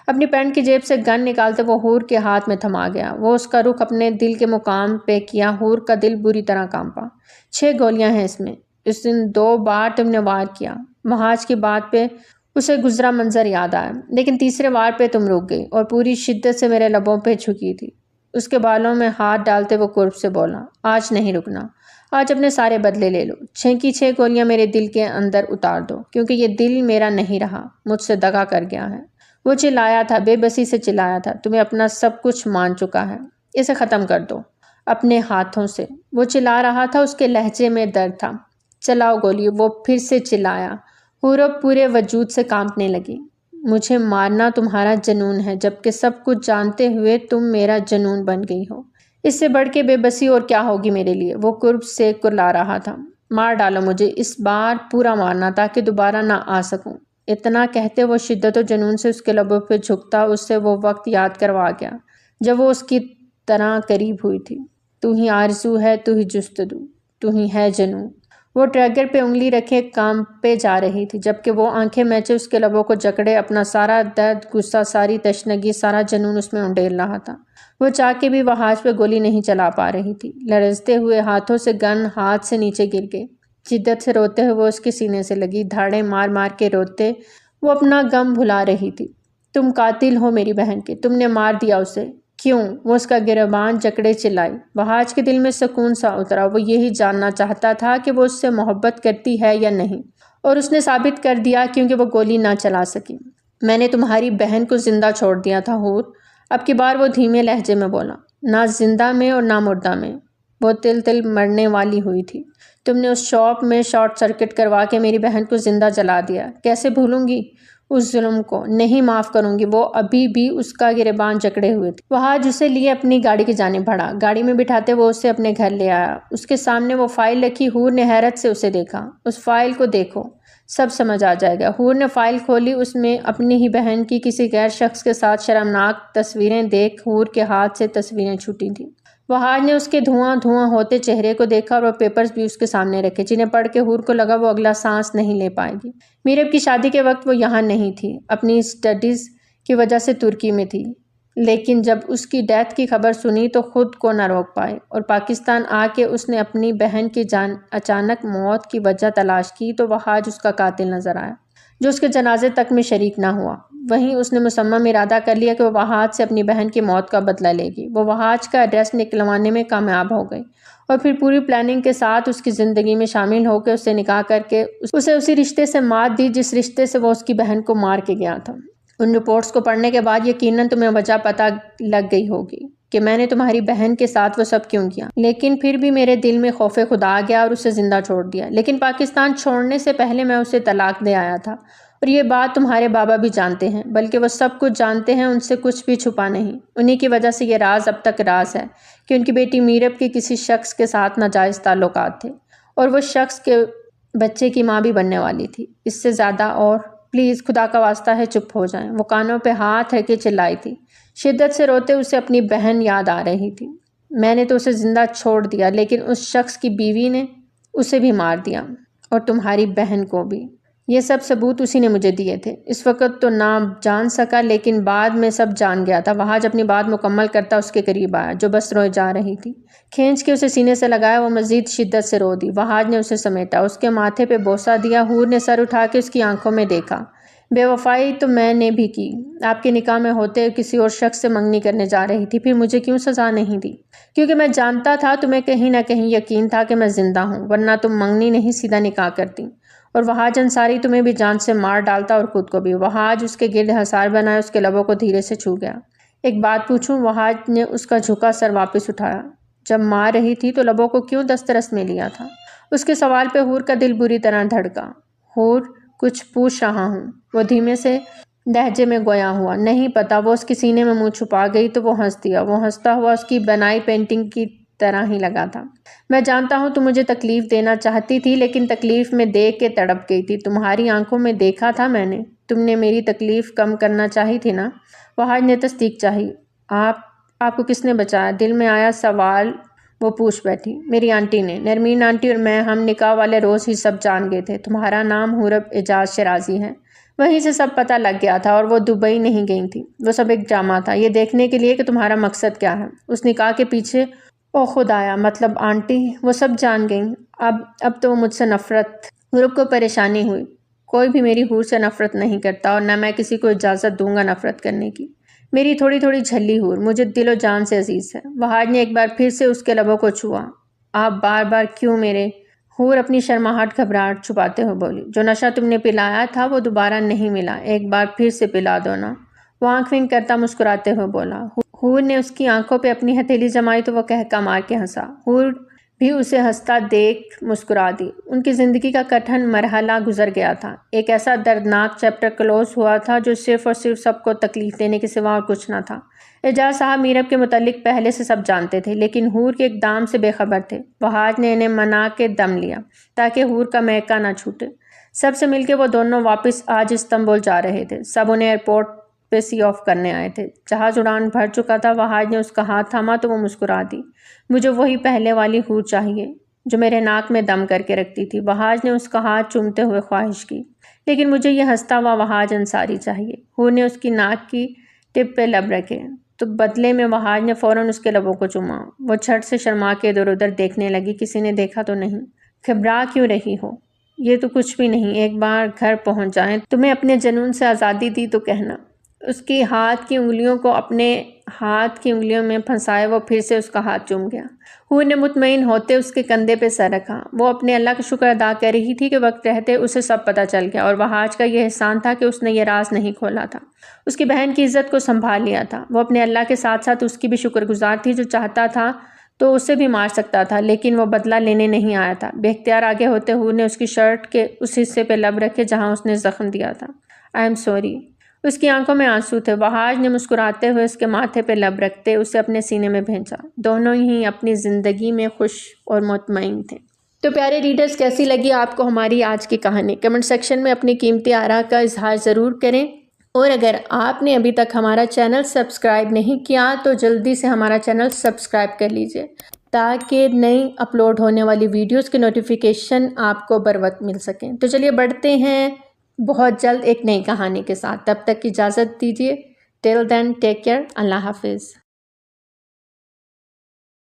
اپنی پینٹ کی جیب سے گن نکالتے وہ حور کے ہاتھ میں تھما گیا۔ وہ اس کا رخ اپنے دل کے مقام پہ کیا۔ حور کا دل بری طرح کانپا۔ 6 گولیاں ہیں اس میں، اس دن 2 بار تم نے وار کیا۔ وہاج کی بات پہ اسے گزرا منظر یاد آیا، لیکن تیسرے وار پہ تم رک گئی اور پوری شدت سے میرے لبوں پہ جھکی تھی۔ اس کے بالوں میں ہاتھ ڈالتے وہ قرب سے بولا، آج نہیں رکنا، آج اپنے سارے بدلے لے لو۔ 6 کی 6 گولیاں میرے دل کے اندر اتار دو، کیونکہ یہ دل میرا نہیں رہا، مجھ سے دغا کر گیا ہے۔ وہ چلایا تھا، بے بسی سے چلایا تھا، تمہیں اپنا سب کچھ مان چکا ہے، اسے ختم کر دو اپنے ہاتھوں سے۔ وہ چلا رہا تھا، اس کے لہجے میں درد تھا۔ چلاؤ گولی، وہ پھر سے چلایا۔ حور پورے وجود سے کانپنے لگی۔ مجھے مارنا تمہارا جنون ہے، جبکہ سب کچھ جانتے ہوئے تم میرا جنون بن گئی ہو۔ اس سے بڑھ کے بے بسی اور کیا ہوگی میرے لیے؟ وہ قرب سے کرلا رہا تھا۔ مار ڈالو مجھے، اس بار پورا مارنا تاکہ دوبارہ نہ آ سکوں۔ اتنا کہتے وہ شدت و جنون سے اس کے لبوں پہ جھکتا اس سے وہ وقت یاد کروا گیا جب وہ اس کی طرح قریب ہوئی تھی۔ تو ہی آرزو ہے، تو ہی جستجو، تو ہی ہے جنون۔ وہ ٹریگر پہ انگلی رکھے کام پہ جا رہی تھی، جبکہ وہ آنکھیں میچے اس کے لبوں کو جکڑے اپنا سارا درد، غصہ، ساری تشنگی، سارا جنون اس میں انڈیل رہا تھا۔ وہ چاہ کے بھی وہاج پہ گولی نہیں چلا پا رہی تھی۔ لرزتے ہوئے ہاتھوں سے گن ہاتھ سے نیچے گر گئی۔ شدت سے روتے ہوئے وہ اس کے سینے سے لگی، دھاڑے مار مار کے روتے وہ اپنا غم بھلا رہی تھی۔ تم قاتل ہو میری بہن کے، تم نے مار دیا اسے۔ کیوں؟ وہ اس کا گریبان جکڑے چلائی۔ وہاج کے دل میں سکون سا اترا۔ وہ یہی جاننا چاہتا تھا کہ وہ اس سے محبت کرتی ہے یا نہیں، اور اس نے ثابت کر دیا کیونکہ وہ گولی نہ چلا سکی۔ میں نے تمہاری بہن کو زندہ چھوڑ دیا تھا حور، اب کی بار وہ دھیمے لہجے میں بولا، نہ زندہ میں اور نہ مردہ میں، وہ تل تل مرنے والی ہوئی تھی۔ تم نے اس شاپ میں شارٹ سرکٹ کروا کے میری بہن کو زندہ جلا دیا۔ کیسے بھولوں گی اس ظلم کو، نہیں معاف کروں گی۔ وہ ابھی بھی اس کا گریبان جکڑے ہوئے تھے۔ وہاج اسے لیے اپنی گاڑی کی جانب بڑھا۔ گاڑی میں بٹھاتے وہ اسے اپنے گھر لے آیا۔ اس کے سامنے وہ فائل رکھی۔ حور نے حیرت سے اسے دیکھا۔ اس فائل کو دیکھو، سب سمجھ آ جائے گا۔ حور نے فائل کھولی۔ اس میں اپنی ہی بہن کی کسی غیر شخص کے ساتھ شرمناک تصویریں دیکھ حور کے ہاتھ سے تصویریں چھوٹی تھیں۔ وہاج نے اس کے دھواں دھواں ہوتے چہرے کو دیکھا اور وہ پیپرز بھی اس کے سامنے رکھے، جنہیں پڑھ کے حور کو لگا وہ اگلا سانس نہیں لے پائے گی۔ میرب کی شادی کے وقت وہ یہاں نہیں تھی، اپنی اسٹڈیز کی وجہ سے ترکی میں تھی، لیکن جب اس کی ڈیتھ کی خبر سنی تو خود کو نہ روک پائے اور پاکستان آ کے اس نے اپنی بہن کی اچانک موت کی وجہ تلاش کی تو وہاج اس کا قاتل نظر آیا، جو اس کے جنازے تک میں شریک نہ ہوا۔ وہیں اس نے مصمم ارادہ کر لیا کہ وہ وہاج سے اپنی بہن کی موت کا بدلہ لے گی۔ وہ وہاج کا ایڈریس نکلوانے میں کامیاب ہو گئی اور پھر پوری پلاننگ کے ساتھ اس کی زندگی میں شامل ہو کے اس سے نکاح کر کے اسے اسی رشتے سے مات دی جس رشتے سے وہ اس کی بہن کو مار کے گیا تھا۔ ان رپورٹس کو پڑھنے کے بعد یقیناً تمہیں وجہ پتہ لگ گئی ہوگی کہ میں نے تمہاری بہن کے ساتھ وہ سب کیوں کیا، لیکن پھر بھی میرے دل میں خوف خدا آ گیا اور اسے زندہ چھوڑ دیا۔ لیکن پاکستان چھوڑنے سے پہلے میں اسے طلاق دے آیا تھا، اور یہ بات تمہارے بابا بھی جانتے ہیں، بلکہ وہ سب کچھ جانتے ہیں، ان سے کچھ بھی چھپا نہیں۔ انہی کی وجہ سے یہ راز اب تک راز ہے کہ ان کی بیٹی میرب کے کسی شخص کے ساتھ ناجائز تعلقات تھے اور وہ شخص کے بچے کی ماں بھی بننے والی تھی۔ اس سے زیادہ اور پلیز خدا کا واسطہ ہے چپ ہو جائیں۔ وہ کانوں پہ ہاتھ رکھ کے چلائی تھی، شدت سے روتے اسے اپنی بہن یاد آ رہی تھی۔ میں نے تو اسے زندہ چھوڑ دیا، لیکن اس شخص کی بیوی نے اسے بھی مار دیا اور تمہاری بہن کو بھی۔ یہ سب ثبوت اسی نے مجھے دیے تھے۔ اس وقت تو نہ جان سکا، لیکن بعد میں سب جان گیا تھا۔ وہاج اپنی بات مکمل کرتا اس کے قریب آیا جو بس روئے جا رہی تھی۔ کھینچ کے اسے سینے سے لگایا، وہ مزید شدت سے رو دی۔ وہاج نے اسے سمیٹا، اس کے ماتھے پہ بوسہ دیا۔ حور نے سر اٹھا کے اس کی آنکھوں میں دیکھا۔ بے وفائی تو میں نے بھی کی، آپ کے نکاح میں ہوتے کسی اور شخص سے منگنی کرنے جا رہی تھی، پھر مجھے کیوں سزا نہیں دی؟ کیونکہ میں جانتا تھا تمہیں کہیں نہ کہیں یقین تھا کہ میں زندہ ہوں، ورنہ تم منگنی نہیں سیدھا نکاح کرتی اور وہاج انصاری تمہیں بھی جان سے مار ڈالتا اور خود کو بھی۔ وہاج اس کے گرد حصار بنائے اس کے لبوں کو دھیرے سے چھو گیا۔ ایک بات پوچھوں؟ وہاج نے اس کا جھکا سر واپس اٹھایا۔ جب مار رہی تھی تو لبوں کو کیوں دسترس میں لیا تھا؟ اس کے سوال پہ حور کا دل بری طرح دھڑکا۔ حور، کچھ پوچھ رہا ہوں، وہ دھیمے سے لہجے میں گویا ہوا۔ نہیں پتا۔ وہ اس کے سینے میں منہ چھپا گئی تو وہ ہنس دیا۔ وہ ہنستا ہوا اس کی بنائی پینٹنگ کی طرح ہی لگا تھا۔ میں جانتا ہوں تم مجھے تکلیف دینا چاہتی تھی، لیکن تکلیف میں دیکھ کے تڑپ گئی تھی۔ تمہاری آنکھوں میں دیکھا تھا میں نے۔ تم نے میری تکلیف کم کرنا چاہی تھی نا؟ وہاج نے تصدیق چاہی۔ آپ کو کس نے بچایا؟ دل میں آیا سوال وہ پوچھ بیٹھی۔ میری آنٹی نے۔ نرمین آنٹی اور میں، ہم نکاح والے روز ہی سب جان گئے تھے۔ تمہارا نام حورب اعجاز شیرازی ہے۔ وہیں سے سب پتہ لگ گیا تھا، اور وہ دبئی نہیں گئی تھی۔ وہ سب ایک ڈرامہ تھا، یہ دیکھنے کے لیے کہ تمہارا مقصد کیا ہے اس نکاح کے پیچھے۔ او خدایا، مطلب آنٹی وہ سب جان گئیں۔ اب تو وہ مجھ سے نفرت۔ حورب کو پریشانی ہوئی۔ کوئی بھی میری حور سے نفرت نہیں کرتا، اور نہ میں کسی کو اجازت دوں گا نفرت کرنے کی۔ میری تھوڑی تھوڑی جھلی حور مجھے دل و جان سے عزیز ہے۔ وہاج نے ایک بار پھر سے اس کے لبوں کو چھوا۔ آپ بار بار کیوں میرے؟ حور اپنی شرماہٹ گھبراہٹ چھپاتے ہوئے بولی۔ جو نشہ تم نے پلایا تھا وہ دوبارہ نہیں ملا، ایک بار پھر سے پلا دو نا۔ وہ آنکھ ونک کرتا مسکراتے ہوئے بولا۔ حور نے اس کی آنکھوں پہ اپنی ہتھیلی جمائی تو وہ کہکا مار کے ہنسا۔ حور بھی اسے ہنستا دیکھ مسکرا دی۔ ان کی زندگی کا کٹھن مرحلہ گزر گیا تھا، ایک ایسا دردناک چیپٹر کلوز ہوا تھا جو صرف اور صرف سب کو تکلیف دینے کے سوا اور کچھ نہ تھا۔ اعجاز صاحب میرب کے متعلق پہلے سے سب جانتے تھے، لیکن حور کے اقدام سے بے خبر تھے۔ وہاج نے انہیں منا کے دم لیا تاکہ حور کا مہکا نہ چھوٹے۔ سب سے مل کے وہ دونوں واپس آج استنبول جا رہے تھے۔ سب انہیں ایئرپورٹ پہ سی آف کرنے آئے تھے۔ جہاز اڑان بھر چکا تھا۔ وہاج نے اس کا ہاتھ تھاما تو وہ مسکرا دی۔ مجھے وہی پہلے والی حور چاہیے جو میرے ناک میں دم کر کے رکھتی تھی۔ وہاج نے اس کا ہاتھ چومتے ہوئے خواہش کی۔ لیکن مجھے یہ ہنستا ہوا وہاج انصاری چاہیے۔ حور نے اس کی ناک کی ٹپ پہ لب رکھے تو بدلے میں وہاج نے فوراً اس کے لبوں کو چوما۔ وہ جھٹ سے شرما کے ادھر ادھر دیکھنے لگی۔ کسی نے دیکھا تو نہیں؟ گھبرا کیوں رہی ہو؟ یہ تو کچھ بھی نہیں، ایک بار گھر پہنچ جائیں۔ تمہیں اپنے جنون سے آزادی دی تو کہنا۔ اس کی ہاتھ کی انگلیوں کو اپنے ہاتھ کی انگلیوں میں پھنسائے وہ پھر سے اس کا ہاتھ چوم گیا۔ حور نے مطمئن ہوتے اس کے کندھے پہ سر رکھا۔ وہ اپنے اللہ کا شکر ادا کر رہی تھی کہ وقت رہتے اسے سب پتہ چل گیا، اور وہاج کا یہ احسان تھا کہ اس نے یہ راز نہیں کھولا تھا، اس کی بہن کی عزت کو سنبھال لیا تھا۔ وہ اپنے اللہ کے ساتھ ساتھ اس کی بھی شکر گزار تھی، جو چاہتا تھا تو اسے بھی مار سکتا تھا، لیکن وہ بدلہ لینے نہیں آیا تھا۔ بے اختیار آگے ہوتے حور نے اس کی شرٹ کے اس حصے پہ لب رکھے جہاں اس نے زخم دیا تھا۔ I am sorry. اس کی آنکھوں میں آنسو تھے۔ وہاج نے مسکراتے ہوئے اس کے ماتھے پہ لب رکھتے اسے اپنے سینے میں بھینچا۔ دونوں ہی اپنی زندگی میں خوش اور مطمئن تھے۔ تو پیارے ریڈرز، کیسی لگی آپ کو ہماری آج کی کہانی؟ کمنٹ سیکشن میں اپنی قیمتی آراء کا اظہار ضرور کریں، اور اگر آپ نے ابھی تک ہمارا چینل سبسکرائب نہیں کیا تو جلدی سے ہمارا چینل سبسکرائب کر لیجئے تاکہ نئی اپلوڈ ہونے والی ویڈیوز کی نوٹیفیکیشن آپ کو بروقت مل سکیں۔ تو چلیے بڑھتے ہیں بہت جلد ایک نئی کہانی کے ساتھ۔ تب تک کی اجازت دیجیے۔ ٹل دین ٹیک کیئر۔ اللہ حافظ۔